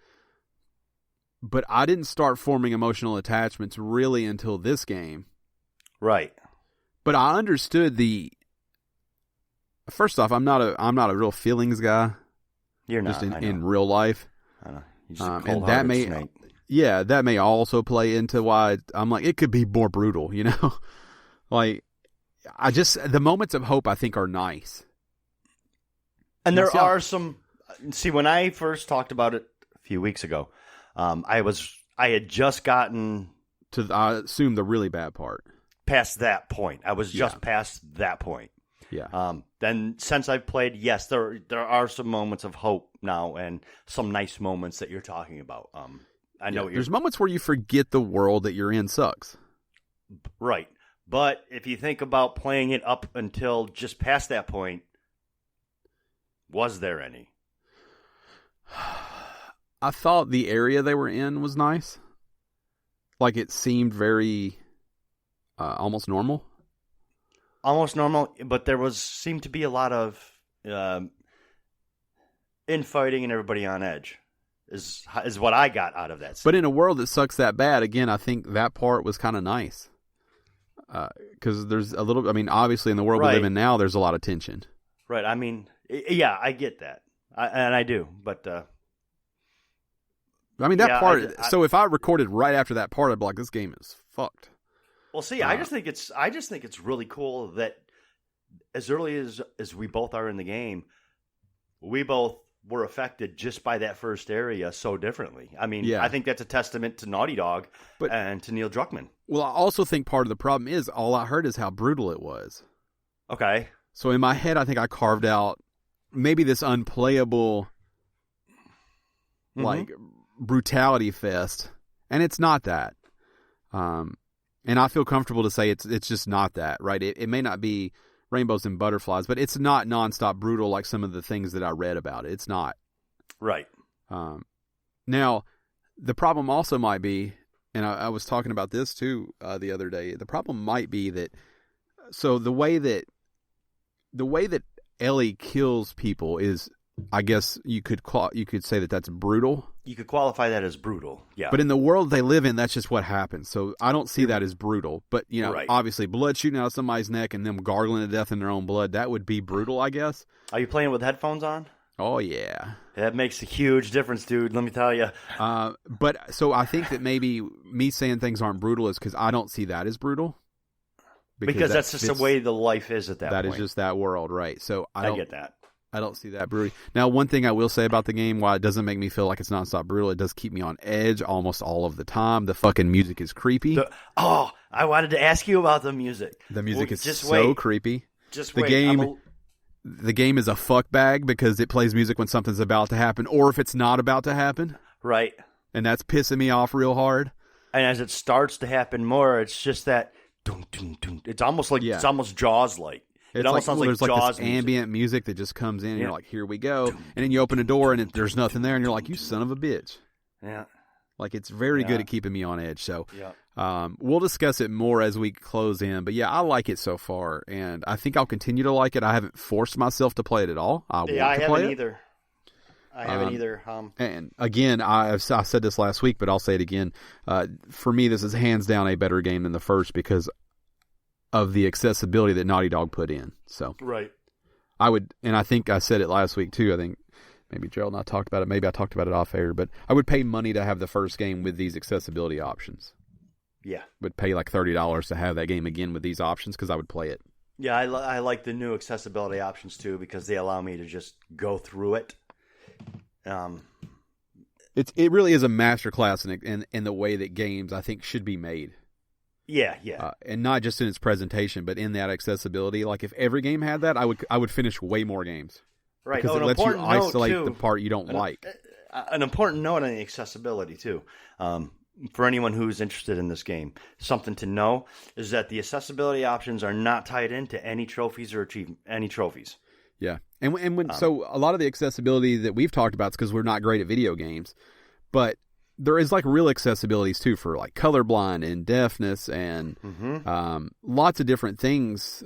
S1: But I didn't start forming emotional attachments really until this game.
S2: Right.
S1: But I understood first off, I'm not a real feelings guy.
S2: You're not.
S1: Just in real life.
S2: I know. You're just a
S1: and that may
S2: snake.
S1: Yeah, that may also play into why I'm like, it could be more brutal, Like the moments of hope I think are nice.
S2: And there are some. See, when I first talked about it a few weeks ago, I had just gotten
S1: to, I assume, the really bad part.
S2: Past that point, I was just past that point.
S1: Yeah.
S2: Then since I've played, yes, there are some moments of hope now, and some nice moments that you're talking about. I know
S1: there's moments where you forget the world that you're in sucks.
S2: Right, but if you think about playing it up until just past that point. Was there any?
S1: I thought the area they were in was nice. Like it seemed very almost normal.
S2: Almost normal, but there seemed to be a lot of infighting and everybody on edge. Is what I got out of that scene.
S1: But in a world that sucks that bad, again, I think that part was kind of nice. Because there's a little, I mean, obviously in the world we live in now, there's a lot of tension.
S2: Right. I mean, yeah, I get that. I do. But,
S1: I mean, that part, so if I recorded right after that part, I'd be like, this game is fucked.
S2: Well, see, I just think it's really cool that as early as we both are in the game, we both were affected just by that first area so differently. I mean, I think that's a testament to Naughty Dog and to Neil Druckmann.
S1: Well, I also think part of the problem is all I heard is how brutal it was.
S2: Okay.
S1: So in my head, I think I carved out maybe this unplayable, like, brutality fest, and it's not that. And I feel comfortable to say it's just not that, right? It may not be rainbows and butterflies, but it's not nonstop brutal like some of the things that I read about it. It's not.
S2: Right.
S1: Now, the problem also might be, and I was talking about this too the other day, the problem might be that, so the way that Ellie kills people is, I guess you could say that that's brutal.
S2: You could qualify that as brutal, yeah.
S1: But in the world they live in, that's just what happens. So I don't see that as brutal. But, you know, obviously blood shooting out of somebody's neck and them gargling to death in their own blood, that would be brutal, I guess.
S2: Are you playing with headphones on?
S1: Oh, yeah.
S2: That makes a huge difference, dude, let me tell you.
S1: But so I think that maybe me saying things aren't brutal is because I don't see that as brutal.
S2: Because that's just the way the life is at that point.
S1: That is just that world, right? So
S2: I get that.
S1: I don't see that brutal. Now, one thing I will say about the game, while it doesn't make me feel like it's nonstop brutal, it does keep me on edge almost all of the time. The fucking music is creepy.
S2: I wanted to ask you about the music.
S1: The music is so creepy.
S2: Just
S1: wait. The game is a fuck bag because it plays music when something's about to happen or if it's not about to happen.
S2: Right.
S1: And that's pissing me off real hard.
S2: And as it starts to happen more, it's just that dun, dun, dun. It's almost like it's almost Jaws-like. It almost sounds like
S1: there's
S2: Jaws
S1: this ambient music that just comes in, and you're like, here we go. And then you open a door, and there's nothing there, and you're like, you son of a bitch.
S2: Yeah.
S1: Like, it's very good at keeping me on edge. So we'll discuss it more as we close in. But, yeah, I like it so far, and I think I'll continue to like it. I haven't forced myself to play it at all. I haven't
S2: either. I haven't either.
S1: And, again, I said this last week, but I'll say it again. For me, this is hands down a better game than the first because of the accessibility that Naughty Dog put in. So I would, and I think I said it last week too. I think maybe Gerald and I talked about it. Maybe I talked about it off air, but I would pay money to have the first game with these accessibility options.
S2: Yeah.
S1: Would pay like $30 to have that game again with these options because I would play it.
S2: Yeah, I like the new accessibility options too because they allow me to just go through it.
S1: It really is a masterclass in the way that games I think should be made.
S2: Yeah.
S1: And not just in its presentation, but in that accessibility. Like if every game had that, I would finish way more games.
S2: Right.
S1: Because it lets you isolate the part you don't like.
S2: An important note on the accessibility too. For anyone who's interested in this game, something to know is that the accessibility options are not tied into any trophies or any trophies.
S1: Yeah. And so a lot of the accessibility that we've talked about is because we're not great at video games, but there is like real accessibilities too for like colorblind and deafness and lots of different things.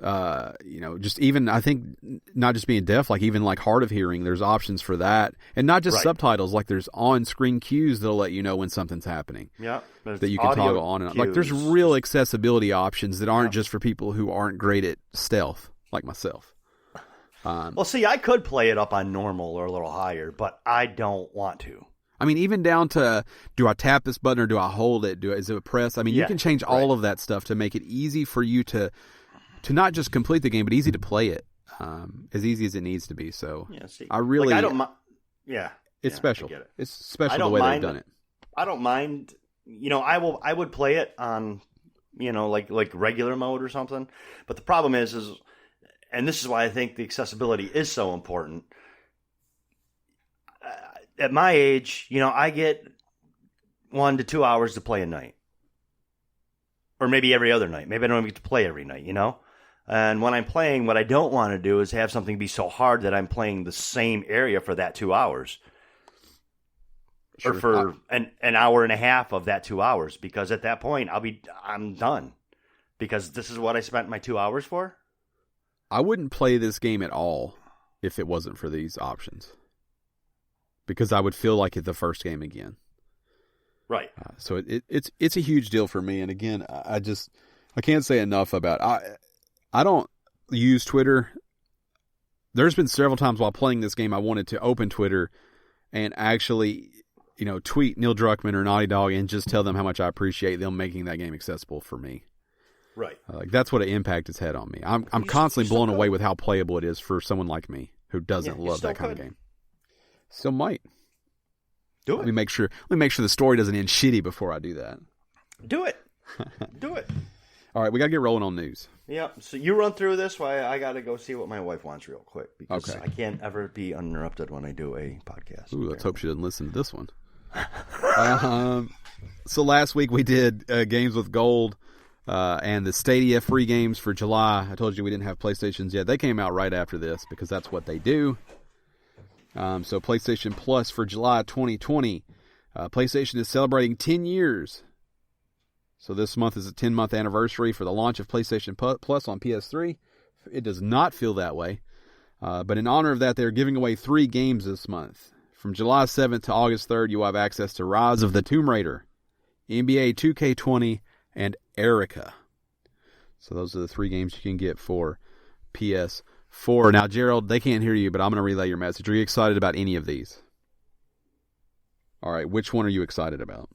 S1: Just even I think not just being deaf, like even like hard of hearing, there's options for that, and not just subtitles. Like there's on-screen cues that'll let you know when something's happening.
S2: Yeah,
S1: that you can toggle on and off. Like there's real accessibility options that aren't just for people who aren't great at stealth, like myself.
S2: Well, see, I could play it up on normal or a little higher, but I don't want to.
S1: I mean, even down to, do I tap this button or do I hold it? Is it a press? I mean, you can change all of that stuff to make it easy for you to not just complete the game, but easy to play it, as easy as it needs to be. So, I really,
S2: I don't
S1: it's special. I get it. It's special the way they've done it.
S2: I don't mind. I would play it on, like regular mode or something. But the problem is, and this is why I think the accessibility is so important. At my age, I get 1 to 2 hours to play a night. Or maybe every other night. Maybe I don't even get to play every night, And when I'm playing, what I don't want to do is have something be so hard that I'm playing the same area for that 2 hours. Sure. Or for an hour and a half of that 2 hours. Because at that point, I'm done. Because this is what I spent my 2 hours for?
S1: I wouldn't play this game at all if it wasn't for these options. Because I would feel like it's the first game again.
S2: Right.
S1: So it's a huge deal for me. And again, I can't say enough about I don't use Twitter. There's been several times while playing this game I wanted to open Twitter and actually, tweet Neil Druckmann or Naughty Dog and just tell them how much I appreciate them making that game accessible for me.
S2: Right.
S1: That's what an impact it's had on me. I'm constantly blown away with how playable it is for someone like me who doesn't love that kind of game. Still might.
S2: Do it.
S1: Let me make sure the story doesn't end shitty before I do that.
S2: Do it. Do it.
S1: All right, we got to get rolling on news.
S2: Yeah, so you run through this while I got to go see what my wife wants real quick. Because
S1: okay.
S2: I can't ever be uninterrupted when I do a podcast.
S1: Ooh, let's hope she doesn't listen to this one. So last week we did Games with Gold and the Stadia free games for July. I told you we didn't have PlayStations yet. They came out right after this because that's what they do. So PlayStation Plus for July 2020. PlayStation is celebrating 10 years. So this month is a 10-month anniversary for the launch of PlayStation Plus on PS3. It does not feel that way. But in honor of that, they're giving away 3 games this month. From July 7th to August 3rd, you have access to Rise of the Tomb Raider, NBA 2K20, and Erica. So those are the 3 games you can get for PS4. Now, Gerald, they can't hear you, but I'm going to relay your message. Are you excited about any of these? All right, which one are you excited about?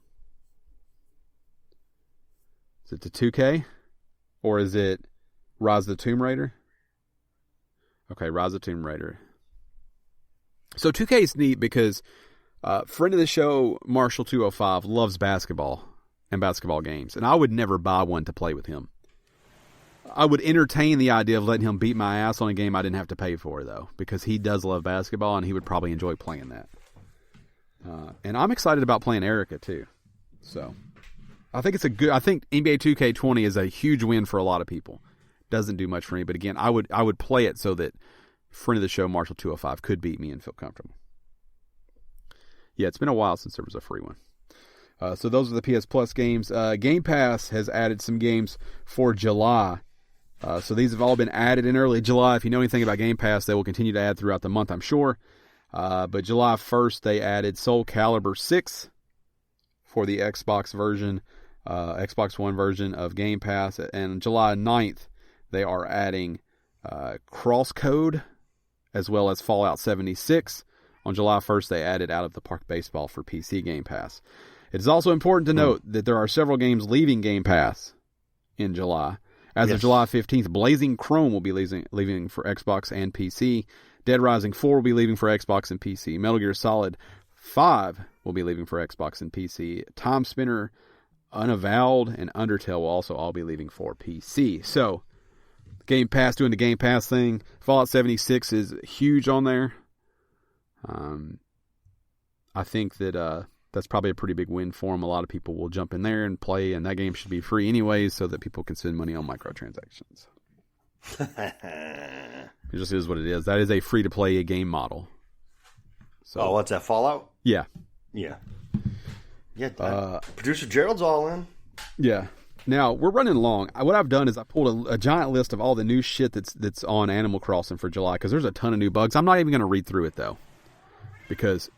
S1: Is it the 2K? Or is it Rise of the Tomb Raider? Okay, Rise of the Tomb Raider. So 2K is neat because friend of the show, Marshall205, loves basketball and basketball games. And I would never buy one to play with him. I would entertain the idea of letting him beat my ass on a game I didn't have to pay for, though. Because he does love basketball and he would probably enjoy playing that. And I'm excited about playing Erica, too. So I think I think NBA 2K20 is a huge win for a lot of people. Doesn't do much for me, but again, I would play it so that friend of the show, Marshall205, could beat me and feel comfortable. Yeah, it's been a while since there was a free one. So those are the PS Plus games. Game Pass has added some games for July. So these have all been added in early July. If you know anything about Game Pass, they will continue to add throughout the month, I'm sure. But July 1st, they added Soul Calibur 6 for the Xbox version, Xbox One version of Game Pass. And July 9th, they are adding Crosscode as well as Fallout 76. On July 1st, they added Out of the Park Baseball for PC Game Pass. It is also important to note that there are several games leaving Game Pass in July. As of July 15th, Blazing Chrome will be leaving for Xbox and PC. Dead Rising 4 will be leaving for Xbox and PC. Metal Gear Solid 5 will be leaving for Xbox and PC. Time Spinner, Unavowed, and Undertale will also all be leaving for PC. So, Game Pass doing the Game Pass thing. Fallout 76 is huge on there. I think that that's probably a pretty big win for them. A lot of people will jump in there and play, and that game should be free anyways so that people can spend money on microtransactions. It just is what it is. That is a free-to-play game model. So,
S2: what's that, Fallout?
S1: Yeah.
S2: Yeah. Producer Gerald's all in.
S1: Yeah. Now, we're running long. What I've done is I pulled a giant list of all the new shit that's on Animal Crossing for July, because there's a ton of new bugs. I'm not even going to read through it, though, because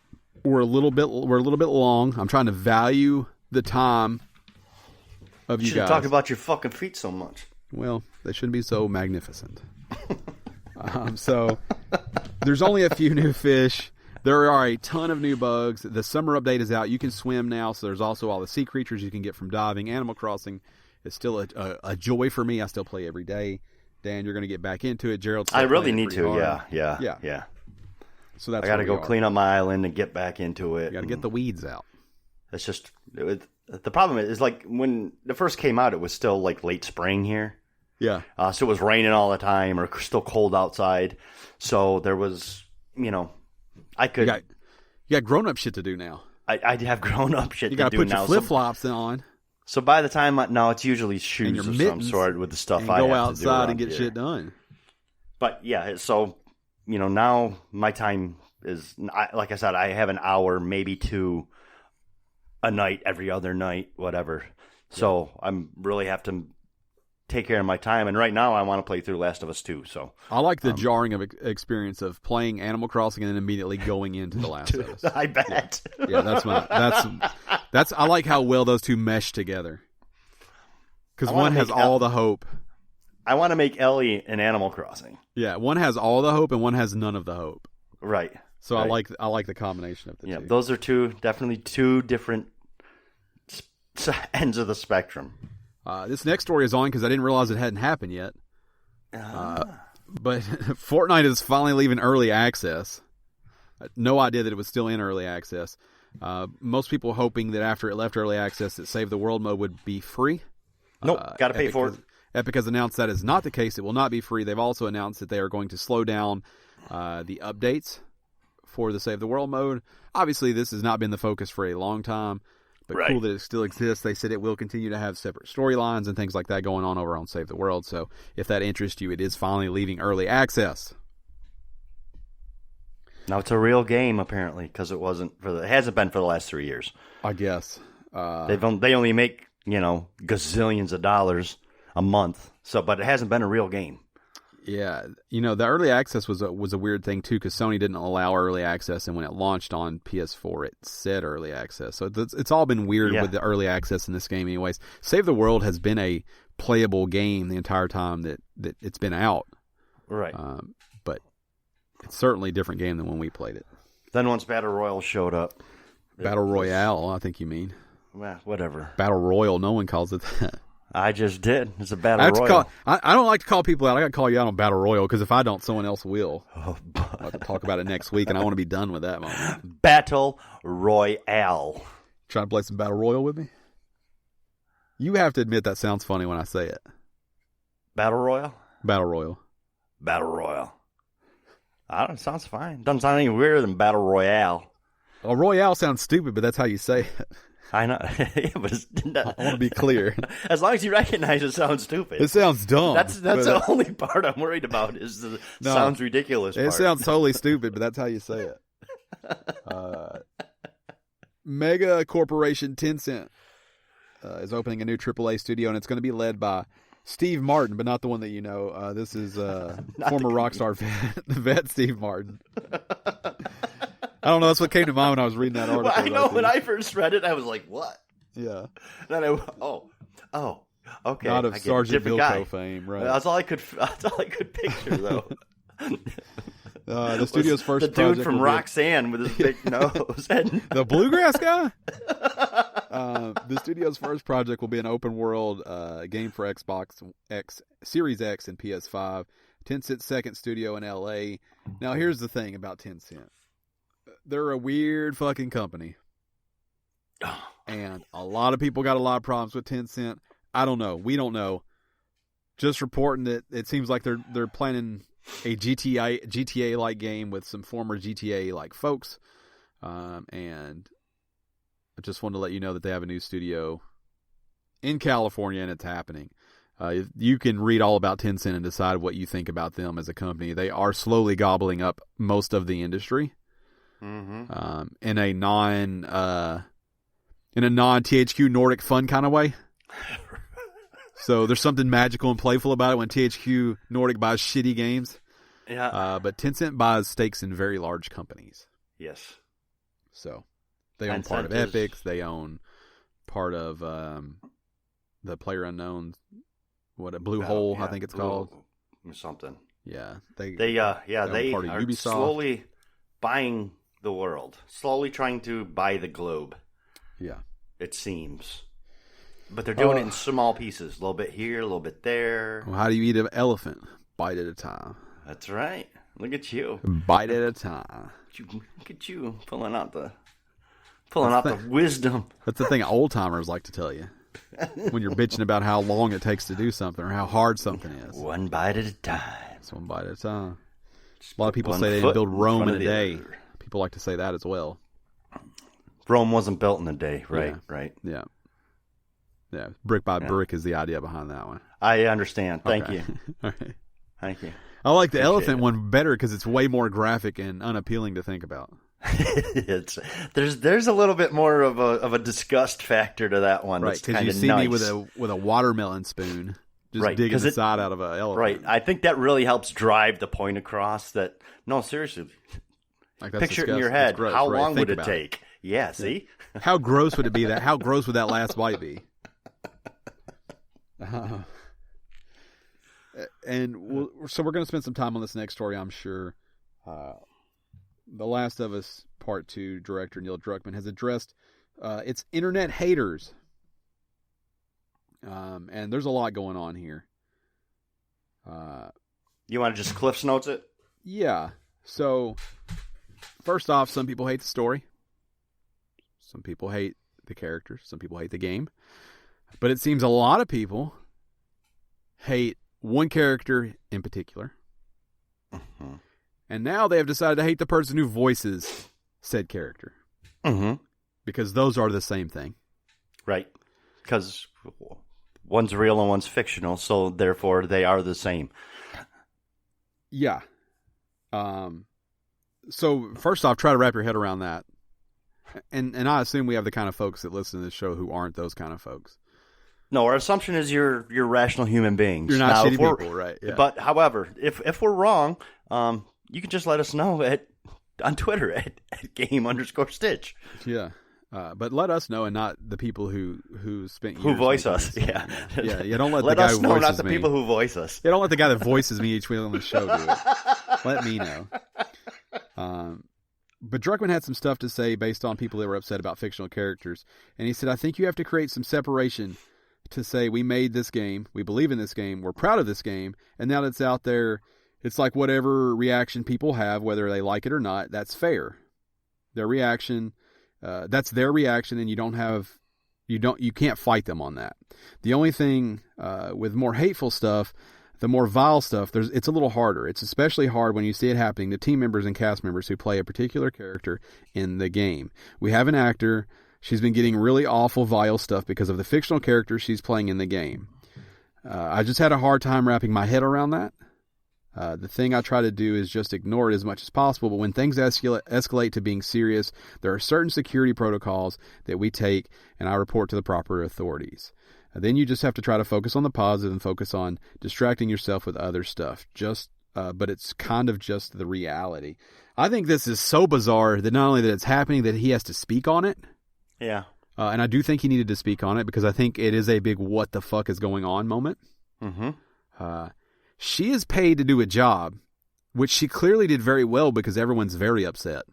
S1: we're a little bit long. I'm trying to value the time of you guys.
S2: You shouldn't talk about your fucking feet so much.
S1: Well, they shouldn't be so magnificent. So, there's only a few new fish. There are a ton of new bugs. The summer update is out. You can swim now, so there's also all the sea creatures you can get from diving. Animal Crossing is still a joy for me. I still play every day. Dan, you're going to get back into it. Gerald,
S2: I really need to. Yeah.
S1: So that's
S2: I got to go clean up my island and get back into it.
S1: You got to get the weeds out.
S2: It's just the problem is like when it first came out, it was still like late spring here.
S1: Yeah.
S2: So it was raining all the time, or still cold outside. So there was, I could.
S1: You got grown up shit to do now.
S2: I have grown up shit to do now.
S1: You got to put your flip flops on.
S2: So by the time now it's usually shoes of some sort with the stuff I have to do.
S1: Go outside and get shit done.
S2: But yeah, so now my time is, like I said, I have an hour, maybe 2 a night, every other night, whatever. So I'm really have to take care of my time. And right now, I want to play through Last of Us 2. So
S1: I like the jarring of experience of playing Animal Crossing and then immediately going into The Last of Us.
S2: I bet.
S1: Yeah, that's I like how well those two mesh together. Because one has all the hope.
S2: I want to make Ellie an Animal Crossing.
S1: Yeah, one has all the hope and one has none of the hope.
S2: Right.
S1: So
S2: right.
S1: I like the combination of the two.
S2: Yeah, those are definitely two different ends of the spectrum.
S1: This next story is on because I didn't realize it hadn't happened yet. But Fortnite is finally leaving early access. No idea that it was still in early access. Most people hoping that after it left early access, that Save the World mode would be free.
S2: Nope, got to pay for it.
S1: Epic has announced that is not the case. It will not be free. They've also announced that they are going to slow down the updates for the Save the World mode. Obviously, this has not been the focus for a long time. But cool that it still exists. They said it will continue to have separate storylines and things like that going on over on Save the World. So if that interests you, it is finally leaving early access.
S2: Now it's a real game apparently because it hasn't been for the last 3 years.
S1: I guess
S2: they only make gazillions of dollars a month. But it hasn't been a real game.
S1: Yeah, the early access was a weird thing too because Sony didn't allow early access, and when it launched on PS4, it said early access. So it's all been weird with the early access in this game, anyways. Save the World has been a playable game the entire time that it's been out,
S2: right?
S1: But it's certainly a different game than when we played it.
S2: Then once Battle Royale showed up,
S1: Battle Royale, I think you mean.
S2: Well, whatever.
S1: Battle Royal, no one calls it that.
S2: I just did. It's a Battle Royal.
S1: I don't like to call people out. I got to call you out on Battle Royal because if I don't, someone else will. I'll have to talk about it next week, and I want to be done with that moment.
S2: Battle Royale.
S1: Trying to play some Battle Royal with me? You have to admit that sounds funny when I say it.
S2: Battle Royale?
S1: Battle Royal.
S2: Battle Royale. It sounds fine. Doesn't sound any weirder than Battle Royale.
S1: Well, Royale sounds stupid, but that's how you say it.
S2: I know. Yeah, but
S1: I want to be clear.
S2: As long as you recognize it sounds stupid.
S1: It sounds dumb.
S2: That's the only part I'm worried about is the sounds ridiculous part.
S1: It sounds totally stupid, but that's how you say it. Mega corporation Tencent is opening a new AAA studio, and it's going to be led by Steve Martin, but not the one that you know. This is former Rockstar vet Steve Martin. I don't know. That's what came to mind when I was reading that article.
S2: Well, I know when I first read it, I was like, "What?"
S1: Yeah.
S2: Then okay.
S1: Not of Sergeant Bilko fame, right?
S2: That's all I could picture, though.
S1: The studio's first
S2: the dude from Roxanne with his big nose.
S1: The bluegrass guy. The studio's first project will be an open world game for Xbox X, Series X, and PS5. Tencent's second studio in LA. Now, here's the thing about Tencent. They're a weird fucking company. And a lot of people got a lot of problems with Tencent. I don't know. We don't know. Just reporting that it seems like they're planning a GTA-like game with some former GTA-like folks. And I just wanted to let you know that they have a new studio in California, and it's happening. You can read all about Tencent and decide what you think about them as a company. They are slowly gobbling up most of the industry.
S2: Mm-hmm.
S1: In a non-THQ Nordic fun kind of way. So there's something magical and playful about it when THQ Nordic buys shitty games.
S2: Yeah.
S1: But Tencent buys stakes in very large companies.
S2: Yes.
S1: So they own part of Epic. They own part of the PlayerUnknown's Blue Hole, I think it's called.
S2: Something.
S1: Yeah.
S2: They are
S1: Ubisoft.
S2: Slowly buying the world, slowly trying to buy the globe.
S1: Yeah,
S2: it seems, but they're doing it in small pieces, a little bit here, a little bit there.
S1: Well, how do you eat an elephant? Bite at a time.
S2: That's right. Look at you.
S1: Bite at a time.
S2: Look at you pulling out the wisdom.
S1: That's the thing old timers like to tell you when you're bitching about how long it takes to do something or how hard something is.
S2: One bite at a time.
S1: It's one bite at a time. A lot of people say they didn't build Rome in a day. People like to say that as well.
S2: Rome wasn't built in a day, right?
S1: Yeah.
S2: Right.
S1: Yeah. Yeah. Brick by brick is the idea behind that one.
S2: I understand. Thank you.
S1: All right.
S2: Thank you.
S1: I like the elephant one better because it's way more graphic and unappealing to think about.
S2: There's a little bit more of a disgust factor to that one.
S1: Right, because you see me with a watermelon spoon. just digging the side out of an elephant.
S2: Right. I think that really helps drive the point across that, no, seriously,
S1: like that's
S2: picture it in your head.
S1: gross,
S2: how
S1: right?
S2: long
S1: Think
S2: would it take? Yeah, see?
S1: How gross would it be? How gross would that last bite be? So we're going to spend some time on this next story, I'm sure. The Last of Us Part 2 director Neil Druckmann has addressed its internet haters. And there's a lot going on here.
S2: You want to just Cliff's Notes it?
S1: Yeah. So, first off, some people hate the story. Some people hate the characters. Some people hate the game. But it seems a lot of people hate one character in particular.
S2: Mm-hmm.
S1: And now they have decided to hate the person who voices said character.
S2: Mm-hmm.
S1: Because those are the same thing. Right.
S2: Because one's real and one's fictional, so therefore they are the same.
S1: Yeah. So first off, try to wrap your head around that. And I assume we have the kind of folks that listen to this show who aren't those kind of folks.
S2: No, our assumption is you're rational human beings.
S1: You're not shitty people, right? Yeah.
S2: But however, if we're wrong, you can just let us know on Twitter at game_stitch.
S1: Yeah. But let us know, and not the people who spent years
S2: who voice us. Yeah.
S1: Don't let the guy
S2: us
S1: who
S2: know,
S1: voices
S2: not the
S1: me.
S2: People who voice us.
S1: Yeah, don't let the guy that voices me each week on the show do it. Let me know. But Druckmann had some stuff to say based on people that were upset about fictional characters, and he said, "I think you have to create some separation to say we made this game, we believe in this game, we're proud of this game, and now that it's out there, it's like whatever reaction people have, whether they like it or not, that's fair. Their reaction." That's their reaction, and you can't fight them on that. The only thing with more hateful stuff, the more vile stuff, it's a little harder. It's especially hard when you see it happening to team members and cast members who play a particular character in the game. We have an actor. She's been getting really awful, vile stuff because of the fictional character she's playing in the game. I just had a hard time wrapping my head around that. The thing I try to do is just ignore it as much as possible, but when things escalate to being serious, there are certain security protocols that we take, and I report to the proper authorities. Then you just have to try to focus on the positive and focus on distracting yourself with other stuff. But it's kind of just the reality. I think this is so bizarre that not only that it's happening, that he has to speak on it.
S2: Yeah.
S1: And I do think he needed to speak on it because I think it is a big what the fuck is going on moment.
S2: Mm-hmm.
S1: She is paid to do a job, which she clearly did very well because everyone's very upset.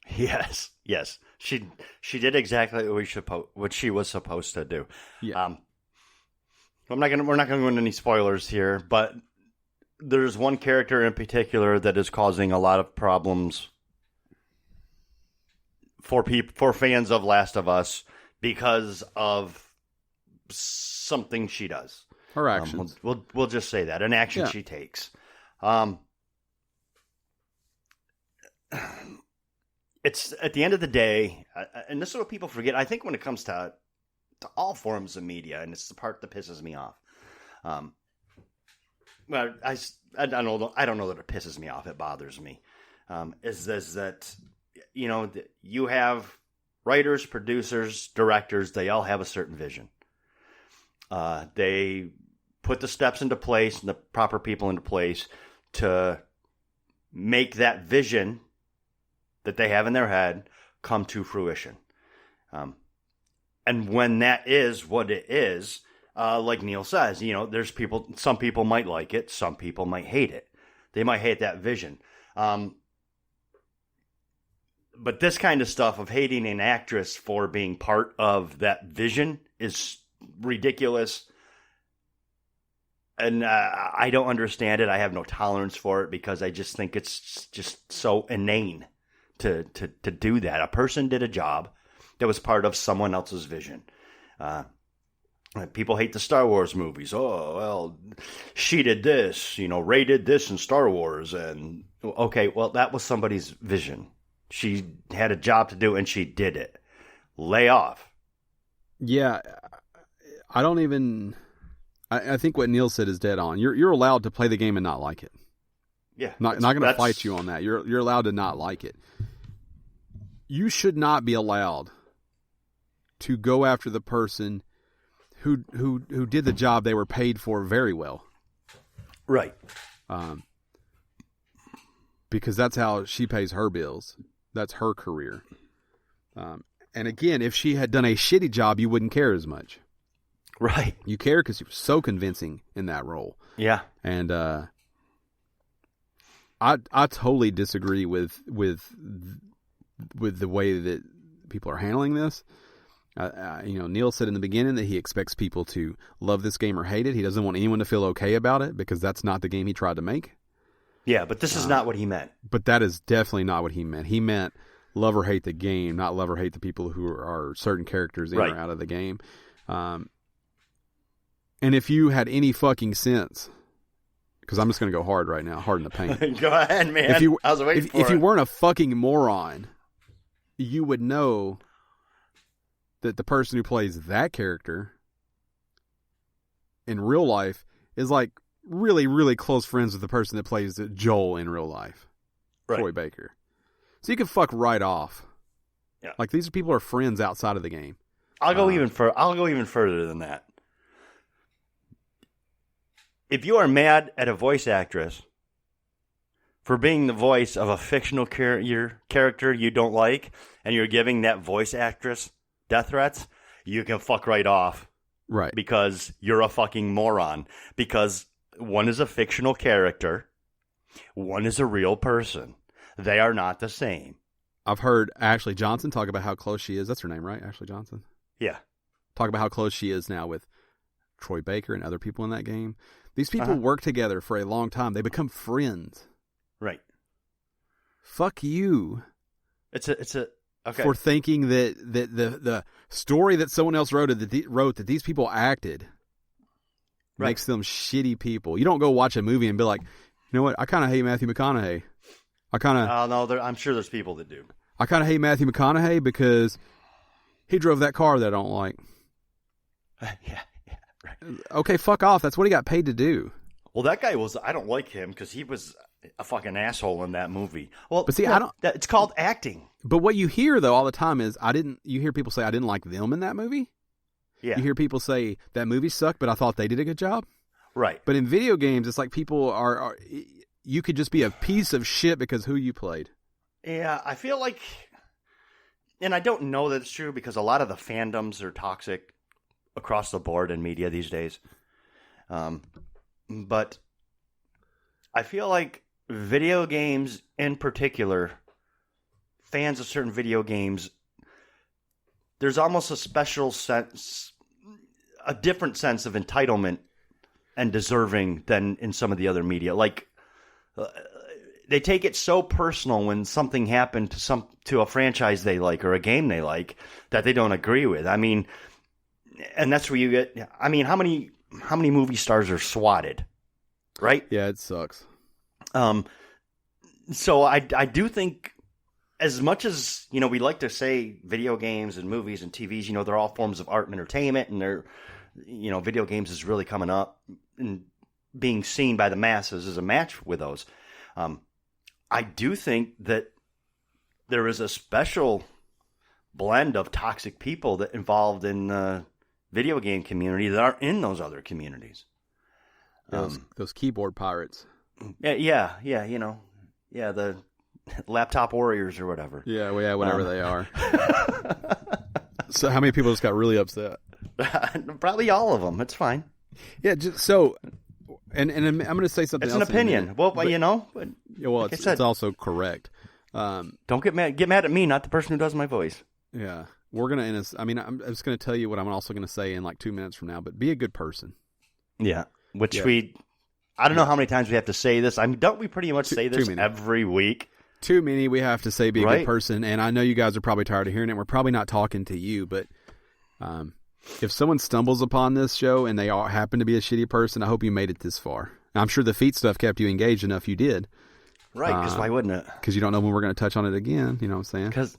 S2: Yes. She did exactly what she was supposed to do.
S1: Yeah.
S2: We're not gonna go into any spoilers here, but there's one character in particular that is causing a lot of problems for fans of Last of Us because of something she does.
S1: Her actions.
S2: We'll just say that. An action she takes. It's at the end of the day, and this is what people forget. I think when it comes to all forms of media, and it's the part that pisses me off. Well, I don't know that it pisses me off. It bothers me. Is that you have writers, producers, directors. They all have a certain vision. They put the steps into place and the proper people into place to make that vision that they have in their head come to fruition. And when that is what it is, like Neil says, there's some people might like it, some people might hate it. They might hate that vision. But this kind of stuff of hating an actress for being part of that vision is ridiculous. And I don't understand it. I have no tolerance for it because I just think it's just so inane to do that. A person did a job that was part of someone else's vision. People hate the Star Wars movies. Oh, well, she did this, Rey did this in Star Wars. And okay, well, that was somebody's vision. She had a job to do and she did it. Lay off.
S1: Yeah. I think what Neil said is dead on. You're allowed to play the game and not like it.
S2: Yeah.
S1: Not going to fight you on that. You're allowed to not like it. You should not be allowed to go after the person who did the job they were paid for very well.
S2: Right.
S1: Because that's how she pays her bills. That's her career. And again, if she had done a shitty job, you wouldn't care as much.
S2: Right.
S1: You care because she was so convincing in that role.
S2: Yeah.
S1: And I totally disagree with the way that people are handling this. Neil said in the beginning that he expects people to love this game or hate it. He doesn't want anyone to feel okay about it because that's not the game he tried to make.
S2: Yeah, but this is not what he meant.
S1: But that is definitely not what he meant. He meant love or hate the game, not love or hate the people who are certain characters in or out of the game. And if you had any fucking sense, because I'm just going to go hard right now, hard in the paint.
S2: Go ahead, man.
S1: I
S2: was waiting for it.
S1: If you weren't a fucking moron, you would know that the person who plays that character in real life is like really, really close friends with the person that plays Joel in real life.
S2: Right.
S1: Troy Baker. So you can fuck right off.
S2: Yeah.
S1: Like these people are friends outside of the game.
S2: I'll go even further than that. If you are mad at a voice actress for being the voice of a fictional character you don't like, and you're giving that voice actress death threats, you can fuck right off.
S1: Right.
S2: Because you're a fucking moron. Because one is a fictional character, one is a real person. They are not the same.
S1: I've heard Ashley Johnson talk about how close she is. That's her name, right? Ashley Johnson?
S2: Yeah.
S1: Talk about how close she is now with Troy Baker and other people in that game. These people work together for a long time. They become friends.
S2: Right.
S1: Fuck you.
S2: It's a okay.
S1: For thinking that the story that someone else wrote that these people acted makes them shitty people. You don't go watch a movie and be like, you know what? I kind of hate Matthew McConaughey.
S2: I'm sure there's people that do.
S1: I kind of hate Matthew McConaughey because he drove that car that I don't like.
S2: Yeah, right.
S1: Okay, fuck off. That's what he got paid to do.
S2: Well, that guy I don't like him because he was a fucking asshole in that movie. Well,
S1: but see,
S2: it's called acting.
S1: But what you hear though all the time is you hear people say I didn't like them in that movie.
S2: Yeah.
S1: You hear people say that movie sucked, but I thought they did a good job.
S2: Right.
S1: But in video games, it's like people are you could just be a piece of shit because who you played.
S2: Yeah, I feel like, and I don't know that it's true because a lot of the fandoms are toxic across the board in media these days. But I feel like video games in particular, fans of certain video games, there's almost a special sense, a different sense of entitlement and deserving than in some of the other media. Like, they take it so personal when something happened to a franchise they like or a game they like that they don't agree with. I mean, and that's where you get. I mean, how many movie stars are swatted, right?
S1: Yeah, it sucks.
S2: So I do think, as much as we like to say video games and movies and TVs, they're all forms of art and entertainment, and they're video games is really coming up and being seen by the masses as a match with those. I do think that there is a special blend of toxic people that involved in the video game community that aren't in those other communities.
S1: Those keyboard pirates.
S2: Yeah, the laptop warriors or whatever.
S1: Yeah, whatever they are. So how many people just got really upset?
S2: Probably all of them. It's fine.
S1: Yeah, just so... And I'm going to say something
S2: else.
S1: It's
S2: an opinion. But,
S1: well, it's also correct.
S2: Don't get mad. Get mad at me, not the person who does my voice.
S1: Yeah. We're going to I'm just going to tell you what I'm also going to say in like 2 minutes from now, but be a good person.
S2: Yeah. I don't know how many times we have to say this. Don't we pretty much say this every week?
S1: Too many we have to say be a good person, and I know you guys are probably tired of hearing it. We're probably not talking to you, but if someone stumbles upon this show and they all happen to be a shitty person, I hope you made it this far. Now, I'm sure the feet stuff kept you engaged enough you did.
S2: Right, because why wouldn't it?
S1: Because you don't know when we're going to touch on it again, you know what I'm saying?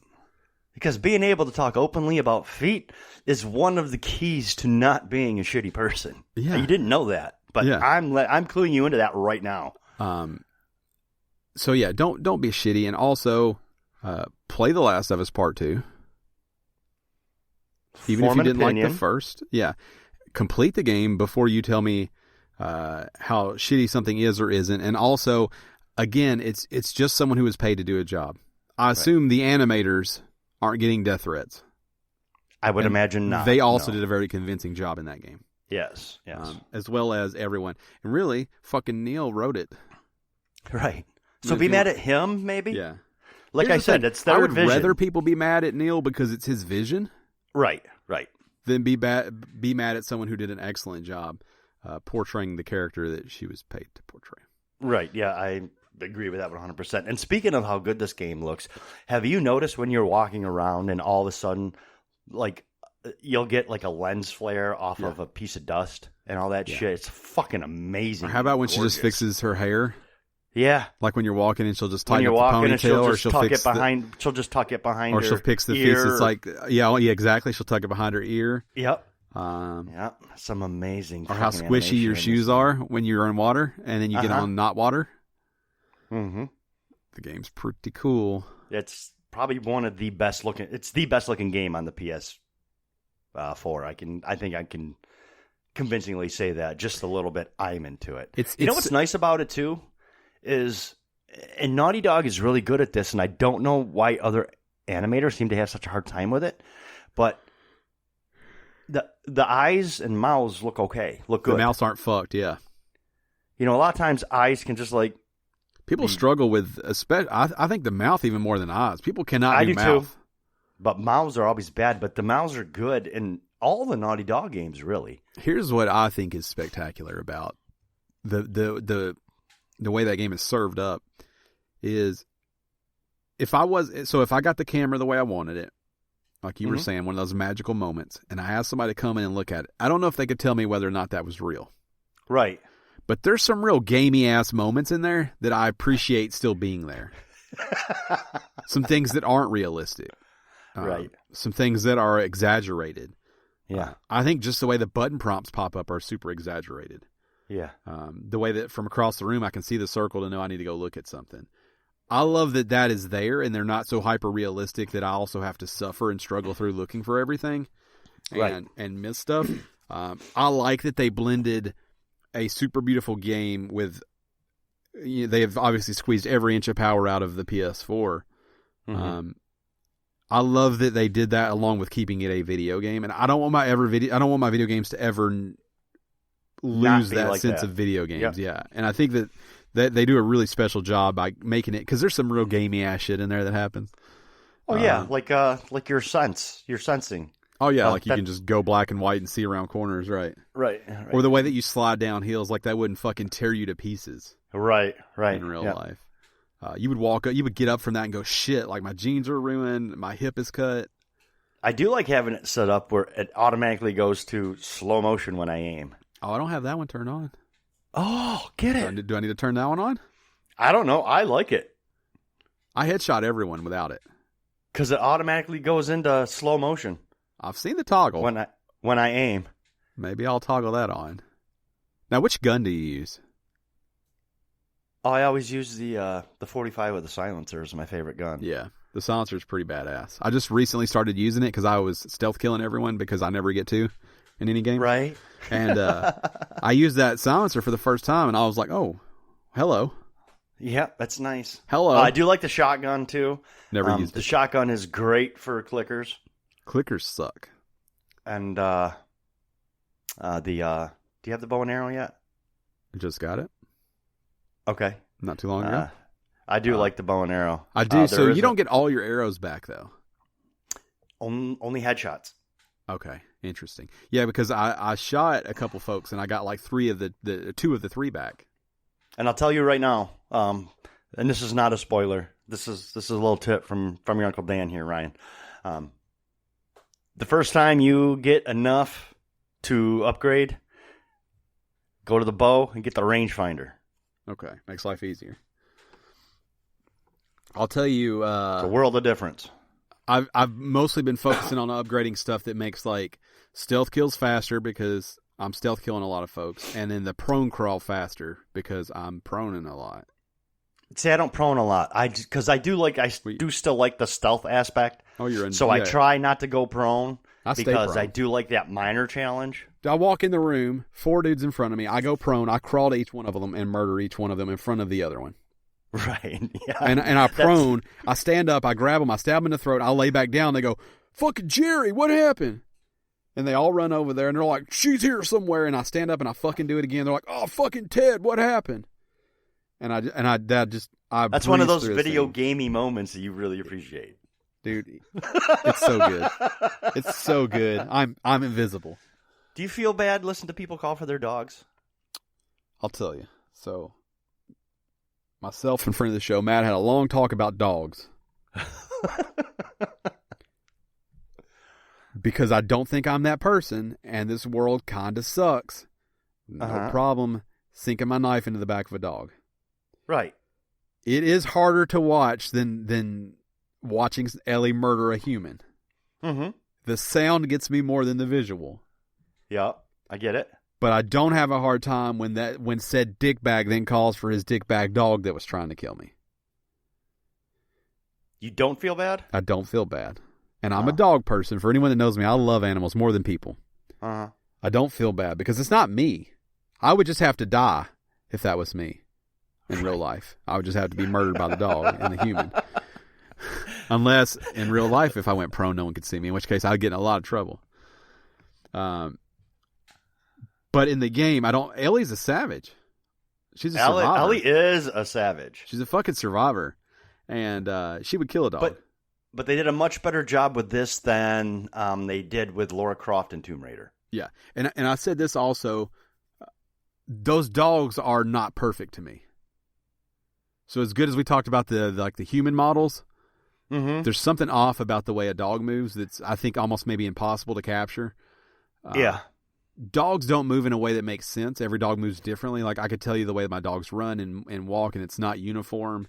S2: Because being able to talk openly about feet is one of the keys to not being a shitty person. Yeah. You didn't know that, but I'm cluing you into that right now.
S1: So yeah, don't be shitty, and also play The Last of Us Part 2. Even if you didn't like the first. Yeah. complete the game before you tell me how shitty something is or isn't. And also, again, it's just someone who is paid to do a job. I assume the animators aren't getting death threats.
S2: I would imagine not.
S1: They also did a very convincing job in that game.
S2: Yes.
S1: As well as everyone. And really, fucking Neil wrote it.
S2: Right. So be mad at him, maybe?
S1: Yeah.
S2: Like I said, it's their vision.
S1: I would rather people be mad at Neil because it's his vision.
S2: Right.
S1: Than be mad at someone who did an excellent job portraying the character that she was paid to portray.
S2: Right. Yeah, I agree with that 100%. And speaking of how good this game looks, have you noticed when you're walking around and all of a sudden, like, you'll get like a lens flare off of a piece of dust and all that shit? It's fucking amazing.
S1: Or how about when she just fixes her hair?
S2: Yeah.
S1: Like when you're walking and she'll just tighten up the ponytail, or she'll
S2: just tuck it behind her
S1: or she'll fix the
S2: ear.
S1: face. It's like, yeah, exactly. She'll tuck it behind her ear.
S2: Yep. Some amazing.
S1: Or how squishy your shoes are when you're in water and then you get on not water.
S2: Mm-hmm.
S1: The game's pretty cool.
S2: It's probably one of the best looking. It's the best looking game on the PS4. I think I can convincingly say that. Just a little bit, I'm into it. You know what's nice about it too is, and Naughty Dog is really good at this, and I don't know why other animators seem to have such a hard time with it, but the eyes and mouths look okay, look good.
S1: The mouths aren't fucked, yeah.
S2: You know, a lot of times eyes can just like
S1: people struggle with. I think the mouth even more than eyes. People cannot do mouth.
S2: Too. But mouths are always bad. But the mouths are good in all the Naughty Dog games, really.
S1: Here's what I think is spectacular about the way that game is served up is if I got the camera the way I wanted it, like you were saying, one of those magical moments, and I asked somebody to come in and look at it, I don't know if they could tell me whether or not that was real.
S2: Right.
S1: But there's some real gamey ass moments in there that I appreciate still being there. Some things that aren't realistic.
S2: Right.
S1: Some things that are exaggerated.
S2: Yeah.
S1: I think just the way the button prompts pop up are super exaggerated.
S2: Yeah.
S1: The way that from across the room I can see the circle to know I need to go look at something. I love that is there and they're not so hyper realistic that I also have to suffer and struggle through looking for everything and miss stuff. I like that they blended a super beautiful game with, they have obviously squeezed every inch of power out of the PS4. Mm-hmm. I love that they did that along with keeping it a video game, and I don't want my video games to ever lose that like sense of video games. Yep. Yeah, and I think that they do a really special job by making it, because there's some real gamey ass shit in there that happens.
S2: Oh yeah, like your sensing.
S1: Oh yeah, like you can just go black and white and see around corners, right?
S2: Right.
S1: Or the way that you slide down hills, like that wouldn't fucking tear you to pieces.
S2: Right.
S1: In real life. You would get up from that and go, shit, like my jeans are ruined, my hip is cut.
S2: I do like having it set up where it automatically goes to slow motion when I aim.
S1: Oh, I don't have that one turned on.
S2: Oh, get it.
S1: Do I need to turn that one on?
S2: I don't know. I like it.
S1: I headshot everyone without it.
S2: Because it automatically goes into slow motion.
S1: I've seen the toggle.
S2: When I aim.
S1: Maybe I'll toggle that on. Now, which gun do you use?
S2: Oh, I always use the 45 with the silencer is my favorite gun.
S1: Yeah, the silencer is pretty badass. I just recently started using it because I was stealth killing everyone because I never get to in any game.
S2: Right.
S1: And I used that silencer for the first time, and I was like, oh, hello.
S2: Yeah, that's nice.
S1: Hello.
S2: I do like the shotgun, too.
S1: Never used it.
S2: The shotgun is great for clickers.
S1: Clickers suck.
S2: And do you have the bow and arrow yet?
S1: I just got it.
S2: Okay.
S1: Not too long ago.
S2: I do like the bow and arrow.
S1: I do. So you don't get all your arrows back, though?
S2: Only headshots.
S1: Okay. Interesting. Yeah, because I shot a couple folks, and I got like two of the three back.
S2: And I'll tell you right now, and this is not a spoiler. This is a little tip from your Uncle Dan here, Ryan. The first time you get enough to upgrade, go to the bow and get the rangefinder.
S1: Okay, makes life easier. I'll tell you,
S2: it's a world of difference.
S1: I've mostly been focusing on upgrading stuff that makes like stealth kills faster because I'm stealth killing a lot of folks, and then the prone crawl faster because I'm proning a lot.
S2: See, I don't prone a lot. I do still like the stealth aspect.
S1: Oh, you're in.
S2: So
S1: yeah.
S2: I try not to go prone
S1: because
S2: prone. I do like that minor challenge.
S1: I walk in the room, 4 dudes in front of me. I go prone. I crawl to each one of them and murder each one of them in front of the other one.
S2: Right. Yeah.
S1: And I prone. I stand up. I grab them. I stab them in the throat. I lay back down. They go, "Fucking Jerry, what happened?" And they all run over there and they're like, "She's here somewhere." And I stand up and I fucking do it again. They're like, "Oh, fucking Ted, what happened?" I
S2: That's one of those video gamey moments that you really appreciate.
S1: Dude, it's so good. It's so good. I'm invisible.
S2: Do you feel bad listening to people call for their dogs?
S1: I'll tell you. So, myself and friend of the show, Matt, had a long talk about dogs. Because I don't think I'm that person, and this world kind of sucks. No problem sinking my knife into the back of a dog.
S2: Right.
S1: It is harder to watch than watching Ellie murder a human.
S2: Mm-hmm.
S1: The sound gets me more than the visual.
S2: Yeah, I get it.
S1: But I don't have a hard time when said dickbag then calls for his dickbag dog that was trying to kill me.
S2: You don't feel bad?
S1: I don't feel bad. And I'm a dog person. For anyone that knows me, I love animals more than people.
S2: Uh-huh.
S1: I don't feel bad because it's not me. I would just have to die if that was me in real life. I would just have to be murdered by the dog and the human. Unless in real life, if I went prone, no one could see me, in which case I'd get in a lot of trouble. But in the game, Ellie's a savage. She's a survivor.
S2: Ellie is a savage.
S1: She's a fucking survivor. And she would kill a dog.
S2: But they did a much better job with this than they did with Lara Croft in Tomb Raider.
S1: Yeah. And I said this also. Those dogs are not perfect to me. So as good as we talked about the human models, there's something off about the way a dog moves that's, I think, almost maybe impossible to capture.
S2: Yeah.
S1: Dogs don't move in a way that makes sense. Every dog moves differently. Like, I could tell you the way that my dogs run and walk, and it's not uniform.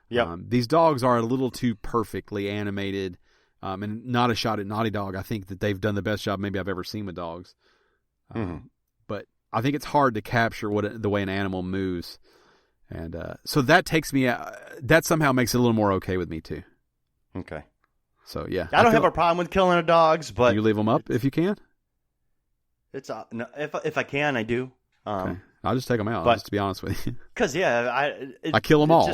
S2: Yep.
S1: These dogs are a little too perfectly animated, and not a shot at Naughty Dog. I think that they've done the best job maybe I've ever seen with dogs. But I think it's hard to capture the way an animal moves. And so that takes me, that somehow makes it a little more okay with me too.
S2: Okay.
S1: So yeah.
S2: I don't have a problem with killing the dogs, but...
S1: You leave them up if you can?
S2: It's no, if I can, I do.
S1: Okay. I'll just take them out, just to be honest with you.
S2: Because, yeah,
S1: I kill them all.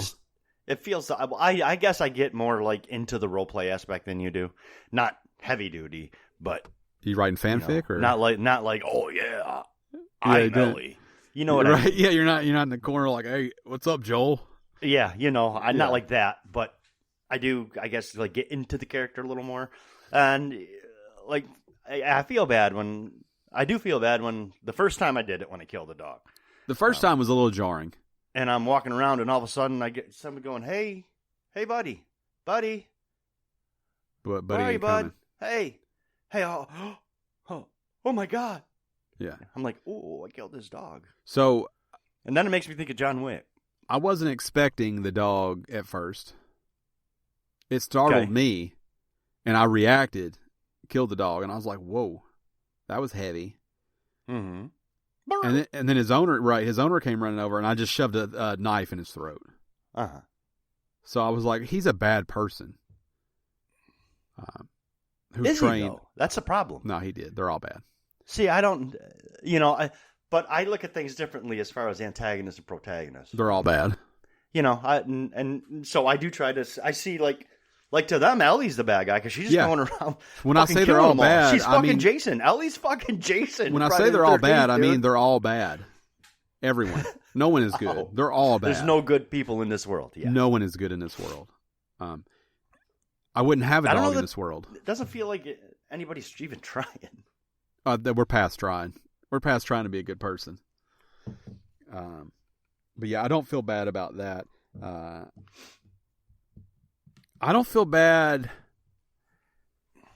S2: It feels... I guess I get more like into the roleplay aspect than you do. Not heavy duty, but...
S1: You writing fanfic? Or
S2: Not like, oh, yeah, I'm Ellie. You know what I mean?
S1: Yeah, you're not in the corner like, "Hey, what's up, Joel?"
S2: Yeah, I'm not like that, but I do, I guess, like, get into the character a little more. And, like, I feel bad when... I do feel bad when... The first time I did it, when I killed a dog.
S1: The first time was a little jarring.
S2: And I'm walking around, and all of a sudden, I get someone going, hey, buddy.
S1: Buddy
S2: Where are you, bud?
S1: Coming.
S2: Hey, oh my God.
S1: Yeah.
S2: I'm like, oh, I killed this dog.
S1: So...
S2: And then it makes me think of John Wick.
S1: I wasn't expecting the dog at first. It startled me, and I reacted, killed the dog, and I was like, whoa, that was heavy.
S2: Mm-hmm.
S1: And then his owner came running over, and I just shoved a knife in his throat.
S2: Uh-huh.
S1: So I was like, he's a bad person.
S2: Is he, though? That's a problem.
S1: No, he did. They're all bad.
S2: See, I don't, but I look at things differently as far as antagonists and protagonists.
S1: They're all bad.
S2: And so I do try to, I see like to them, Ellie's the bad guy because she's just going around.
S1: When I say they're all bad,
S2: she's fucking Jason. Ellie's fucking Jason.
S1: When I say they're all bad, I mean they're all bad. Everyone. No one is good. They're all bad.
S2: There's no good people in this world. Yeah.
S1: No one is good in this world. I wouldn't have a dog in this world.
S2: It doesn't feel like anybody's even trying.
S1: We're past trying. We're past trying to be a good person. But yeah, I don't feel bad about that. I don't feel bad.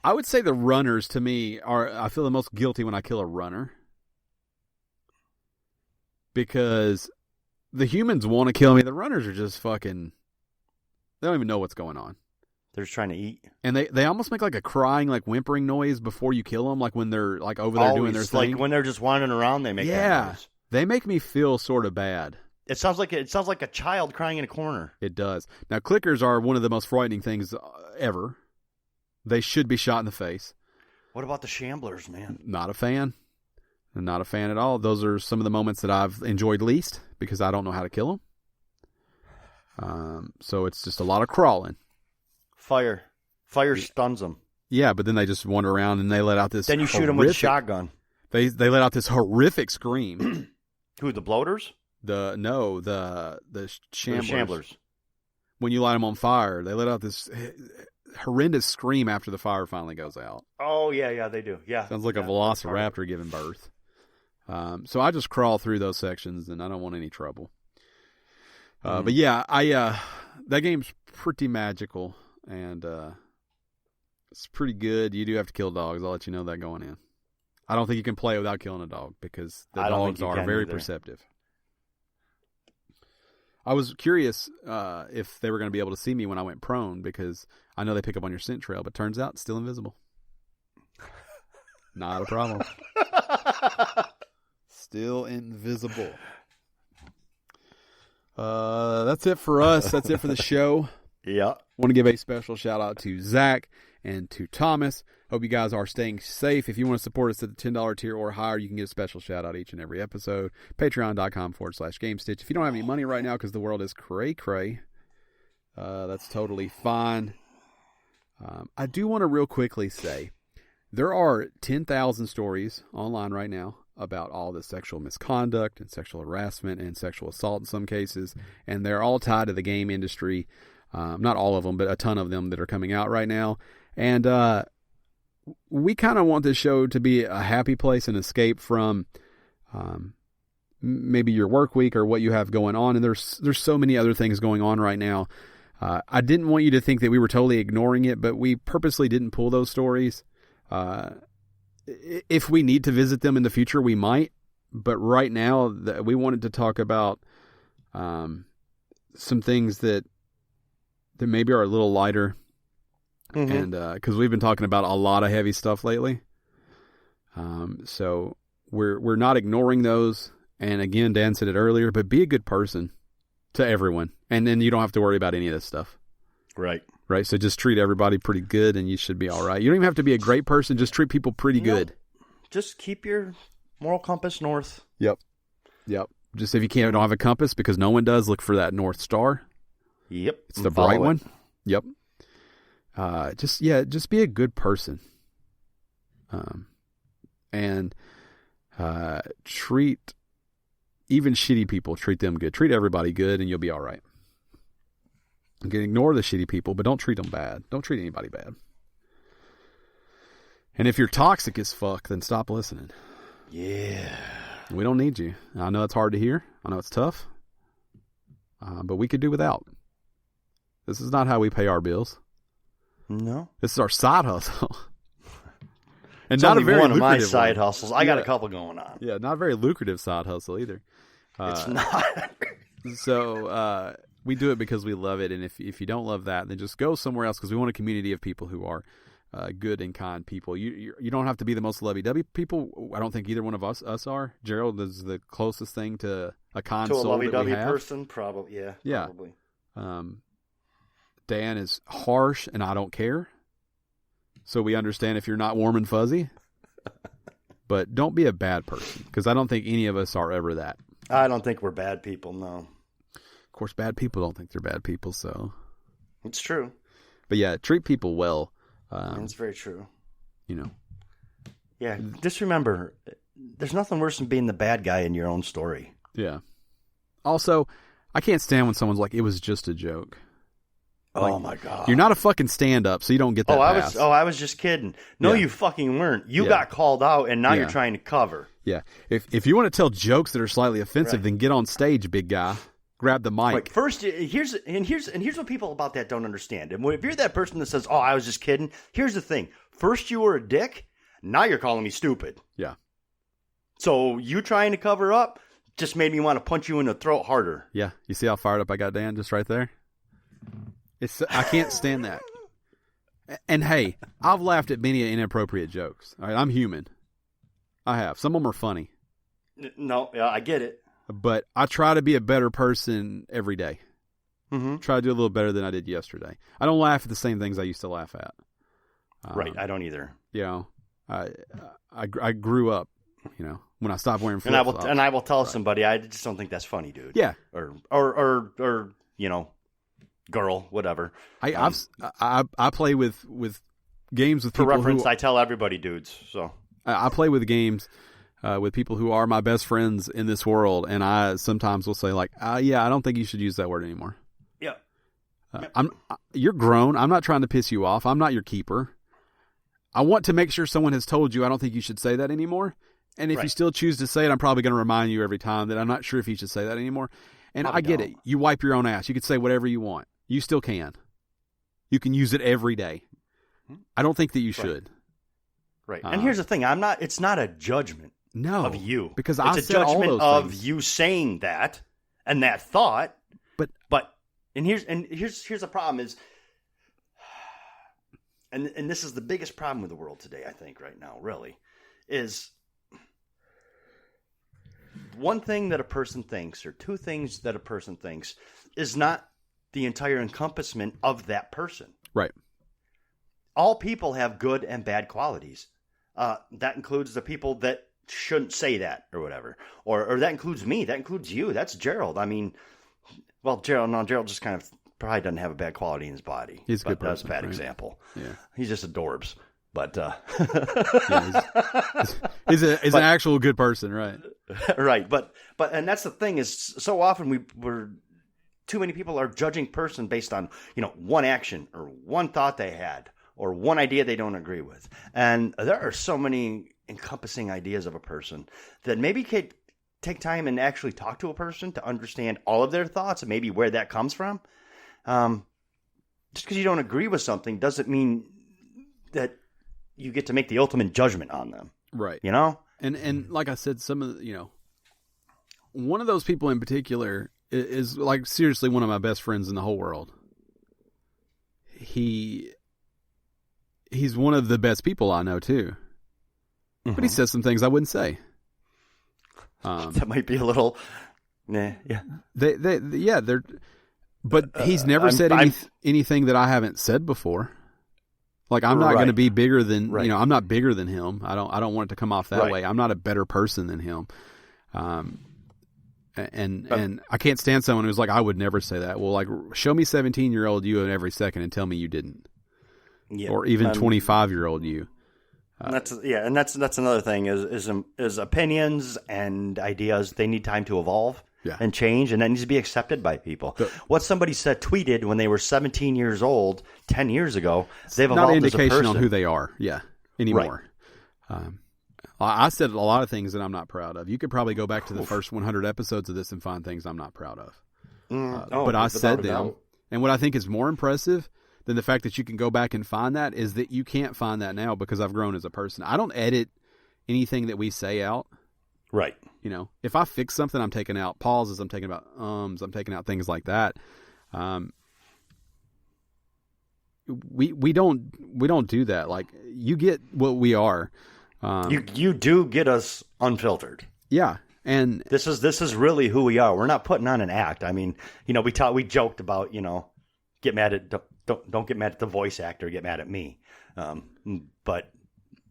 S1: I would say the runners to me I feel the most guilty when I kill a runner. Because the humans want to kill me. The runners are just fucking... They don't even know what's going on.
S2: They're just trying to eat.
S1: And they almost make like a crying, like whimpering noise before you kill them. Like when they're like over there doing their thing.
S2: Like when they're just wandering around, they make that noise.
S1: They make me feel sort of bad.
S2: It sounds like a child crying in a corner.
S1: It does. Now, clickers are one of the most frightening things ever. They should be shot in the face.
S2: What about the shamblers, man?
S1: Not a fan. I'm not a fan at all. Those are some of the moments that I've enjoyed least because I don't know how to kill them. So it's just a lot of crawling.
S2: Fire stuns them.
S1: Yeah, but then they just wander around and they let out this.
S2: Then you shoot them with a shotgun.
S1: They let out this horrific scream.
S2: Who, the bloaters?
S1: The shamblers.
S2: The shamblers.
S1: When you light them on fire, they let out this horrendous scream after the fire finally goes out.
S2: Oh, yeah, they do. Yeah.
S1: Sounds like a velociraptor giving birth. So I just crawl through those sections, and I don't want any trouble. But yeah, that game's pretty magical, and it's pretty good. You do have to kill dogs. I'll let you know that going in. I don't think you can play without killing a dog because the dogs are very perceptive. I was curious if they were going to be able to see me when I went prone because I know they pick up on your scent trail, but turns out still invisible. Not a problem. Still invisible. That's it for us. That's it for the show.
S2: Yeah.
S1: Want to give a special shout out to Zach and to Thomas. Hope you guys are staying safe. If you want to support us at the $10 tier or higher, you can get a special shout out each and every episode. Patreon.com/Gamestitch. If you don't have any money right now because the world is cray-cray, that's totally fine. I do want to real quickly say there are 10,000 stories online right now about all the sexual misconduct and sexual harassment and sexual assault in some cases, and they're all tied to the game industry. Not all of them, but a ton of them that are coming out right now. And we kind of want this show to be a happy place and escape from maybe your work week or what you have going on. And there's so many other things going on right now. I didn't want you to think that we were totally ignoring it, but we purposely didn't pull those stories. If we need to visit them in the future, we might. But right now, we wanted to talk about some things that maybe are a little lighter. Mm-hmm. And because we've been talking about a lot of heavy stuff lately. So we're not ignoring those. And again, Dan said it earlier, but be a good person to everyone. And then you don't have to worry about any of this stuff.
S2: Right.
S1: Right. So just treat everybody pretty good and you should be all right. You don't even have to be a great person. Just treat people pretty good.
S2: Just keep your moral compass north.
S1: Yep. Just if you don't have a compass, because no one does, look for that North Star.
S2: Yep.
S1: It's the bright one. Yep. Just be a good person. And treat even shitty people, treat them good. Treat everybody good and you'll be all right. You can ignore the shitty people, but don't treat them bad. Don't treat anybody bad. And if you're toxic as fuck, then stop listening.
S2: Yeah.
S1: We don't need you. I know it's hard to hear. I know it's tough. But we could do without. This is not how we pay our bills.
S2: No.
S1: This is our side hustle. And
S2: it's
S1: not
S2: only
S1: a very
S2: one of my
S1: lucrative
S2: side hustles. I got a couple going on.
S1: Yeah, not a very lucrative side hustle either.
S2: It's not.
S1: So we do it because we love it. And if you don't love that, then just go somewhere else because we want a community of people who are good and kind people. You don't have to be the most lovey-dovey people. I don't think either one of us are. Gerald is the closest thing to a kind soul that we have. To a lovey-dovey
S2: person, probably. Yeah. Probably.
S1: Dan is harsh, and I don't care. So we understand if you're not warm and fuzzy. But don't be a bad person, because I don't think any of us are ever that.
S2: I don't think we're bad people, no.
S1: Of course, bad people don't think they're bad people, so.
S2: It's true.
S1: But yeah, treat people well.
S2: That's very true.
S1: You know.
S2: Yeah, just remember, there's nothing worse than being the bad guy in your own story.
S1: Yeah. Also, I can't stand when someone's like, it was just a joke.
S2: Like, oh my God.
S1: You're not a fucking stand-up, so you don't get that pass.
S2: I was just kidding. No, you fucking weren't. You got called out, and now you're trying to cover.
S1: Yeah. If you want to tell jokes that are slightly offensive, then get on stage, big guy. Grab the mic.
S2: Wait, first, here's what people about that don't understand. And if you're that person that says, "Oh, I was just kidding," here's the thing: first you were a dick, now you're calling me stupid.
S1: Yeah.
S2: So you trying to cover up just made me want to punch you in the throat harder.
S1: Yeah. You see how fired up I got, Dan? Just right there. I can't stand that. And hey, I've laughed at many inappropriate jokes. All right, I'm human. I have. Some of them are funny.
S2: No, yeah, I get it.
S1: But I try to be a better person every day.
S2: Mm-hmm.
S1: Try to do a little better than I did yesterday. I don't laugh at the same things I used to laugh at.
S2: Right, I don't either.
S1: You know, I grew up You know, when I stop wearing
S2: and
S1: flip-flops.
S2: I will tell somebody, I just don't think that's funny, dude.
S1: Yeah.
S2: Or you know, girl, whatever.
S1: I play with games with
S2: for
S1: people
S2: reference.
S1: who,
S2: I tell everybody, dudes. So
S1: I play with games with people who are my best friends in this world, and I sometimes will say like, yeah, I don't think you should use that word anymore.
S2: Yeah.
S1: You're grown. I'm not trying to piss you off. I'm not your keeper. I want to make sure someone has told you I don't think you should say that anymore. And if you still choose to say it, I'm probably going to remind you every time that I'm not sure if you should say that anymore. And I get it. You wipe your own ass. You could say whatever you want. You still can. You can use it every day. I don't think that you should.
S2: Right. And here's the thing. It's not a judgment of you.
S1: Because
S2: it's a judgment of you saying that and that thought. But here's the problem is, and this is the biggest problem with the world today, I think, right now, really, is one thing that a person thinks or two things that a person thinks is not the entire encompassment of that person.
S1: Right.
S2: All people have good and bad qualities. That includes the people that shouldn't say that or whatever. Or that includes me. That includes you. That's Gerald. I mean, well, Gerald just kind of probably doesn't have a bad quality in his body.
S1: He's a good person.
S2: That's a bad example. Yeah. He's just adorbs. But
S1: he's an actual good person, right?
S2: Right. But and that's the thing is so often we're too many people are judging person based on, you know, one action or one thought they had or one idea they don't agree with. And there are so many encompassing ideas of a person that maybe could take time and actually talk to a person to understand all of their thoughts and maybe where that comes from. Just because you don't agree with something doesn't mean that you get to make the ultimate judgment on them.
S1: Right.
S2: You know?
S1: And like I said, some of the, you know, one of those people in particular is like seriously one of my best friends in the whole world. He's one of the best people I know too. Mm-hmm. But he says some things I wouldn't say.
S2: That might be a little, yeah.
S1: But he's never said anything that I haven't said before. Like I'm not going to be bigger than you know. I'm not bigger than him. I don't want it to come off that way. I'm not a better person than him. And I can't stand someone who's like, I would never say that. Well, like show me 17-year-old you in every second and tell me you didn't. Yeah. Or even 25-year-old you.
S2: That's another thing is opinions and ideas. They need time to evolve and change, and that needs to be accepted by people. What somebody tweeted when they were 17 years old 10 years ago, they've evolved
S1: not an
S2: as a
S1: indication
S2: person.
S1: on who they are. Yeah, anymore. Right. I said a lot of things that I'm not proud of. You could probably go back to the first 100 episodes of this and find things I'm not proud of. But I said them, and what I think is more impressive than the fact that you can go back and find that is that you can't find that now because I've grown as a person. I don't edit anything that we say out.
S2: Right.
S1: You know, if I fix something, I'm taking out pauses, I'm taking out I'm taking out things like that. We don't do that. Like you get what we are.
S2: You do get us unfiltered.
S1: Yeah. And
S2: this is really who we are. We're not putting on an act. I mean, you know, we joked about, you know, get mad at don't get mad at the voice actor, get mad at me. But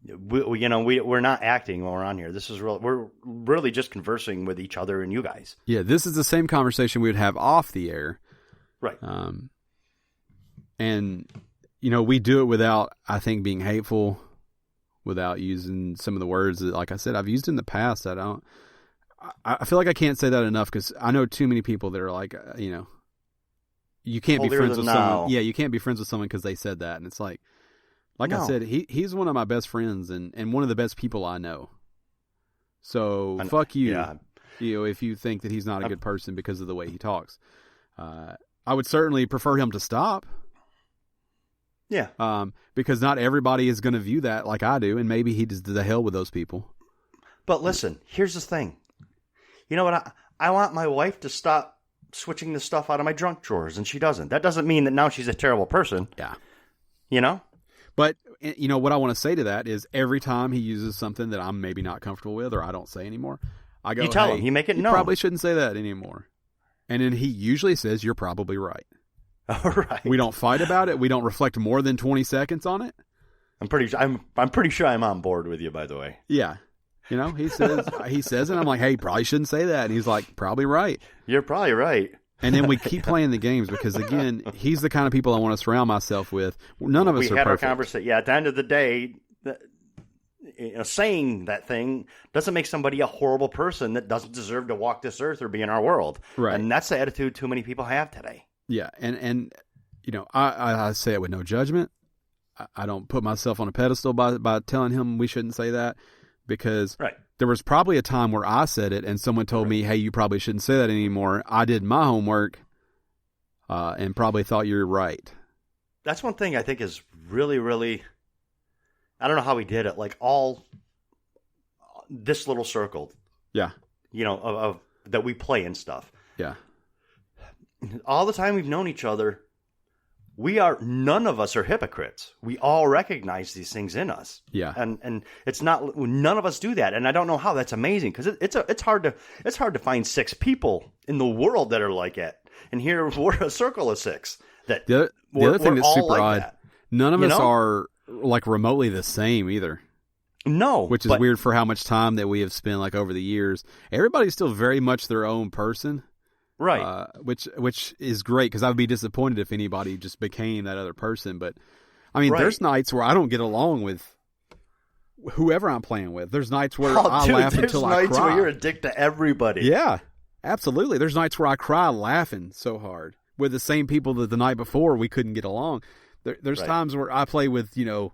S2: we're not acting when we're on here. This is real. We're really just conversing with each other and you guys.
S1: Yeah, this is the same conversation we would have off the air.
S2: Right.
S1: And you know, we do it without, I think, being hateful, without using some of the words that, like I said, I've used in the past. I feel like I can't say that enough because I know too many people that are like, you know, you can't be friends with someone. Yeah, you can't be friends with someone because they said that. And it's like I said, he's one of my best friends and one of the best people I know. So fuck you, you know, if you think that he's not a good person because of the way he talks. I would certainly prefer him to stop.
S2: Yeah.
S1: Because not everybody is going to view that like I do, and maybe he does the hell with those people.
S2: But listen, here's the thing. You know what? I want my wife to stop switching the stuff out of my junk drawers, and she doesn't. That doesn't mean that now she's a terrible person.
S1: Yeah.
S2: You know?
S1: But, you know, what I want to say to that is every time he uses something that I'm maybe not comfortable with or I don't say anymore, I go,
S2: you tell him. You make it known.
S1: You probably shouldn't say that anymore. And then he usually says, you're probably right.
S2: All right.
S1: We don't fight about it. We don't reflect more than 20 seconds on it.
S2: I'm pretty sure I'm on board with you, by the way.
S1: Yeah. You know, he says it. I'm like, hey, probably shouldn't say that. And he's like, probably right.
S2: You're probably right.
S1: And then we keep playing the games because, again, he's the kind of people I want to surround myself with. None of us are perfect. We had our conversation.
S2: Yeah, at the end of the day, saying that thing doesn't make somebody a horrible person that doesn't deserve to walk this earth or be in our world.
S1: Right.
S2: And that's the attitude too many people have today.
S1: Yeah, and you know, I say it with no judgment. I don't put myself on a pedestal by telling him we shouldn't say that, because there was probably a time where I said it and someone told me, hey, you probably shouldn't say that anymore. I did my homework and probably thought you're right.
S2: That's one thing I think is really, really, I don't know how we did it, like all this little circle.
S1: Yeah.
S2: You know, of that we play and stuff.
S1: Yeah.
S2: All the time we've known each other, none of us are hypocrites. We all recognize these things in us.
S1: Yeah.
S2: And it's not, none of us do that. And I don't know how. That's amazing, because it's hard to find 6 people in the world that are like it. And here we're a circle of 6. That
S1: the other thing that's super
S2: like
S1: odd,
S2: that.
S1: None of us are like remotely the same either.
S2: No.
S1: Which is weird for how much time that we have spent like over the years. Everybody's still very much their own person.
S2: Right.
S1: Which is great, because I would be disappointed if anybody just became that other person. But, I mean, there's nights where I don't get along with whoever I'm playing with. There's nights where I laugh until I cry.
S2: There's nights where you're a dick to everybody.
S1: Yeah, absolutely. There's nights where I cry laughing so hard with the same people that the night before we couldn't get along. There's times where I play with, you know,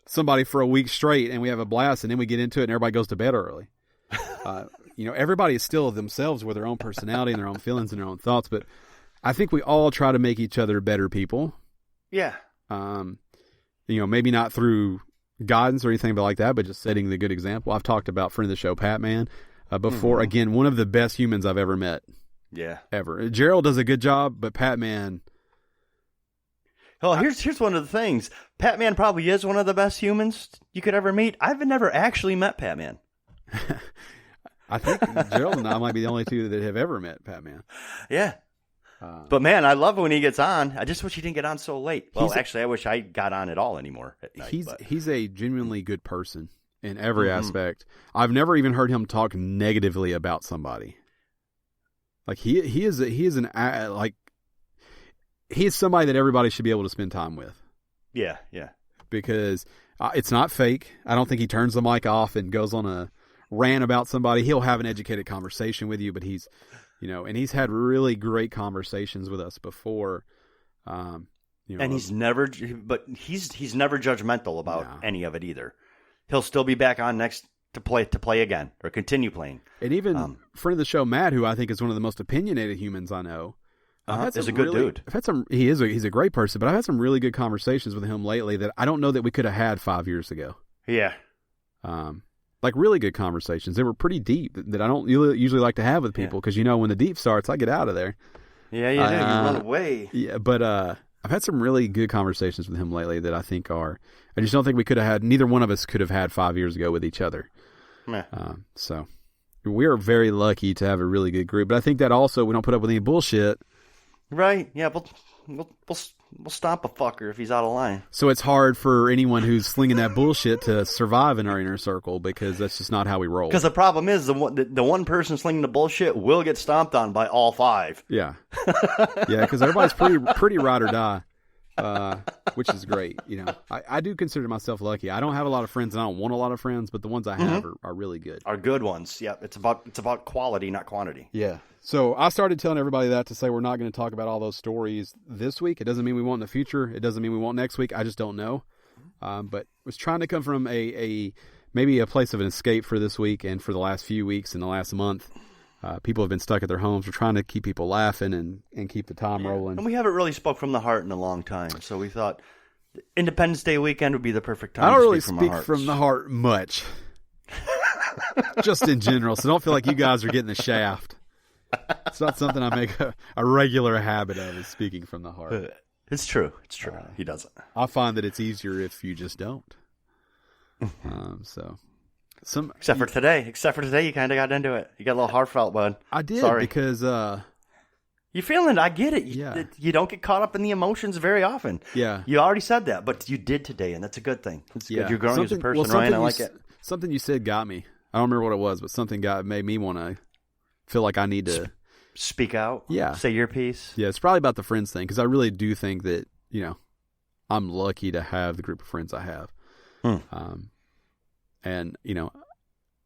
S1: somebody for a week straight and we have a blast, and then we get into it and everybody goes to bed early. You know, everybody is still themselves with their own personality and their own feelings and their own thoughts, but I think we all try to make each other better people.
S2: Yeah.
S1: You know, maybe not through guidance or anything like that, but just setting the good example. I've talked about friend of the show, Pat Man, before. Again, one of the best humans I've ever met.
S2: Yeah.
S1: Ever. Gerald does a good job, but Pat Man...
S2: Oh, here's one of the things. Pat Man probably is one of the best humans you could ever meet. I've never actually met Pat Man.
S1: I think Gerald and I might be the only two that have ever met Pat Man.
S2: Yeah. But man, I love when he gets on. I just wish he didn't get on so late. Well, actually, I wish I got on at all anymore at night.
S1: He's a genuinely good person in every aspect. I've never even heard him talk negatively about somebody. Like he is somebody that everybody should be able to spend time with.
S2: Yeah, yeah.
S1: Because it's not fake. I don't think he turns the mic off and goes on a rant about somebody. He'll have an educated conversation with you, but he's, you know, and he's had really great conversations with us before. You know,
S2: and he's never judgmental about any of it either. He'll still be back on next to play again or continue playing.
S1: And even friend of the show, Matt, who I think is one of the most opinionated humans I know.
S2: He's a good dude.
S1: He's a great person, but I've had some really good conversations with him lately that I don't know that we could have had 5 years ago.
S2: Yeah.
S1: Like really good conversations. They were pretty deep that I don't usually like to have with people, because, you know, when the deep starts, I get out of there.
S2: Yeah, you do. You run away.
S1: Yeah, but I've had some really good conversations with him lately that I think I just don't think we could have had, neither one of us could have had 5 years ago with each other.
S2: Yeah.
S1: So we're very lucky to have a really good group, but I think that also we don't put up with any bullshit.
S2: Right. Yeah, we'll stomp a fucker if he's out of line.
S1: So it's hard for anyone who's slinging that bullshit to survive in our inner circle, because that's just not how we roll.
S2: Because the problem is the one person slinging the bullshit will get stomped on by all 5.
S1: Yeah. Yeah, because everybody's pretty ride or die, which is great. You know, I do consider myself lucky. I don't have a lot of friends, and I don't want a lot of friends, but the ones I have are really good.
S2: Are good ones. Yeah, it's about quality, not quantity.
S1: Yeah. So I started telling everybody that to say we're not going to talk about all those stories this week. It doesn't mean we won't in the future. It doesn't mean we won't next week. I just don't know. But was trying to come from maybe a place of an escape for this week and for the last few weeks and the last month. People have been stuck at their homes. We're trying to keep people laughing and keep the time rolling.
S2: And we haven't really spoke from the heart in a long time, so we thought Independence Day weekend would be the perfect time.
S1: I don't really
S2: speak
S1: from the heart much, just in general. So don't feel like you guys are getting the shaft. It's not something I make a regular habit of, is speaking from the heart.
S2: It's true. It's true. He doesn't.
S1: I find that it's easier if you just don't. Except
S2: for today, you kind of got into it. You got a little heartfelt, bud.
S1: I did.
S2: Sorry.
S1: Because
S2: you feeling it. I get it.
S1: Yeah.
S2: You don't get caught up in the emotions very often.
S1: Yeah.
S2: You already said that, but you did today, and that's a good thing. It's good. You're growing as a person, Ryan. I like it.
S1: Something you said got me. I don't remember what it was, but something made me want to feel like I need to
S2: speak out.
S1: Yeah.
S2: Say your piece.
S1: Yeah, it's probably about the friends thing, because I really do think that, I'm lucky to have the group of friends I have. And,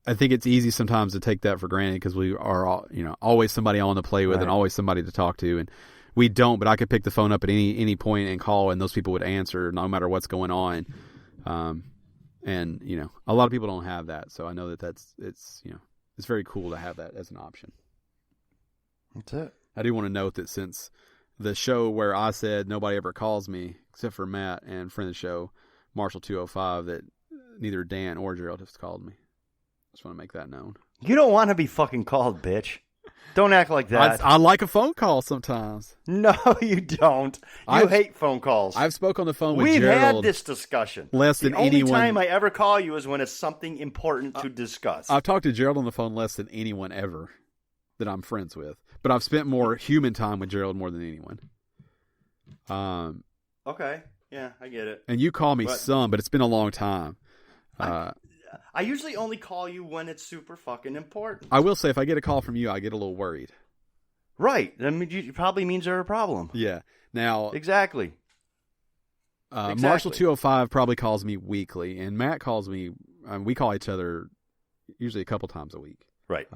S1: I think it's easy sometimes to take that for granted because we are all, always somebody I want to play with and always somebody to talk to. And we don't, but I could pick the phone up at any point and call, and those people would answer no matter what's going on. And, a lot of people don't have that. So I know it's very cool to have that as an option.
S2: That's it.
S1: I do want to note that since the show where I said nobody ever calls me except for Matt and friend of the show, Marshall 205, that neither Dan or Gerald has called me. Just want to make that known.
S2: You don't want to be fucking called, bitch. Don't act like that.
S1: I like a phone call sometimes.
S2: No, you don't. You hate phone calls.
S1: I've spoke on the phone with
S2: We've
S1: Gerald.
S2: We've had this discussion.
S1: Less than anyone.
S2: The only time I ever call you is when it's something important to discuss.
S1: I've talked to Gerald on the phone less than anyone ever that I'm friends with. But I've spent more human time with Gerald more than anyone.
S2: Okay. Yeah, I get it.
S1: And you call me some, but it's been a long time.
S2: I usually only call you when it's super fucking important.
S1: I will say, if I get a call from you, I get a little worried.
S2: Right. That it probably means there's a problem.
S1: Yeah. Now.
S2: Exactly.
S1: Marshall 205 probably calls me weekly, and Matt calls me. We call each other usually a couple times a week.
S2: Right.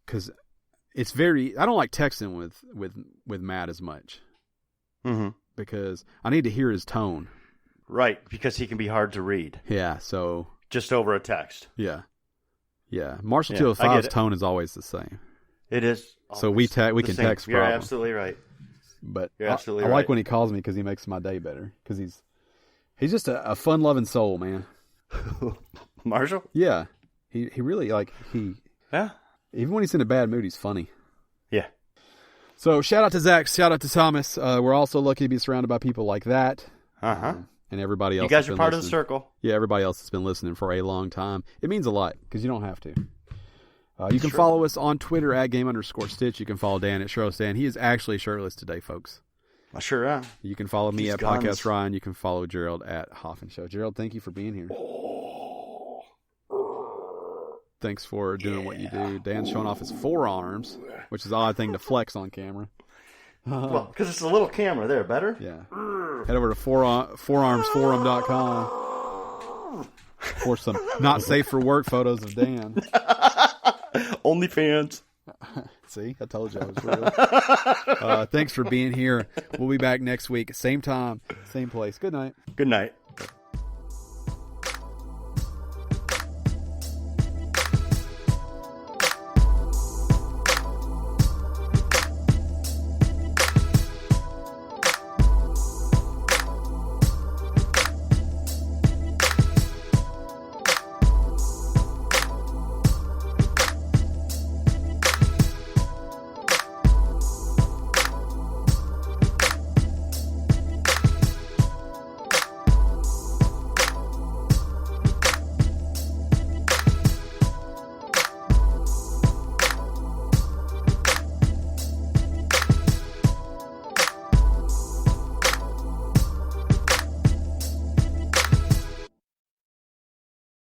S1: Because it's very. I don't like texting with Matt as much.
S2: Mm-hmm.
S1: Because I need to hear his tone.
S2: Right. Because he can be hard to read.
S1: Yeah. So.
S2: Just over a text.
S1: Yeah. Yeah. Marshall 205's tone is always the same.
S2: It is.
S1: So we can text.
S2: You're absolutely right.
S1: But
S2: you're absolutely
S1: I like when he calls me because he makes my day better. Because he's just a fun-loving soul, man.
S2: Marshall?
S1: Yeah. He really
S2: Yeah.
S1: Even when he's in a bad mood, he's funny.
S2: Yeah.
S1: So shout out to Zach. Shout out to Thomas. We're also lucky to be surrounded by people like that.
S2: Uh-huh.
S1: And everybody else.
S2: You guys are part of the circle.
S1: Yeah, everybody else has been listening for a long time. It means a lot because you don't have to. You can follow us on Twitter at @game_stitch. You can follow Dan at Shirtless Dan. He is actually shirtless today, folks.
S2: I sure am.
S1: You can follow me at Podcast Ryan. You can follow Gerald at Hoffman Show. Gerald, thank you for being here. Thanks for doing what you do. Dan's showing off his forearms, which is an odd thing to flex on camera.
S2: Well, because it's a little camera there. Better?
S1: Yeah. Head over to forearmsforum.com for some not safe for work photos of Dan.
S2: OnlyFans.
S1: See, I told you I was real. Thanks for being here. We'll be back next week. Same time, same place. Good night.
S2: Good night.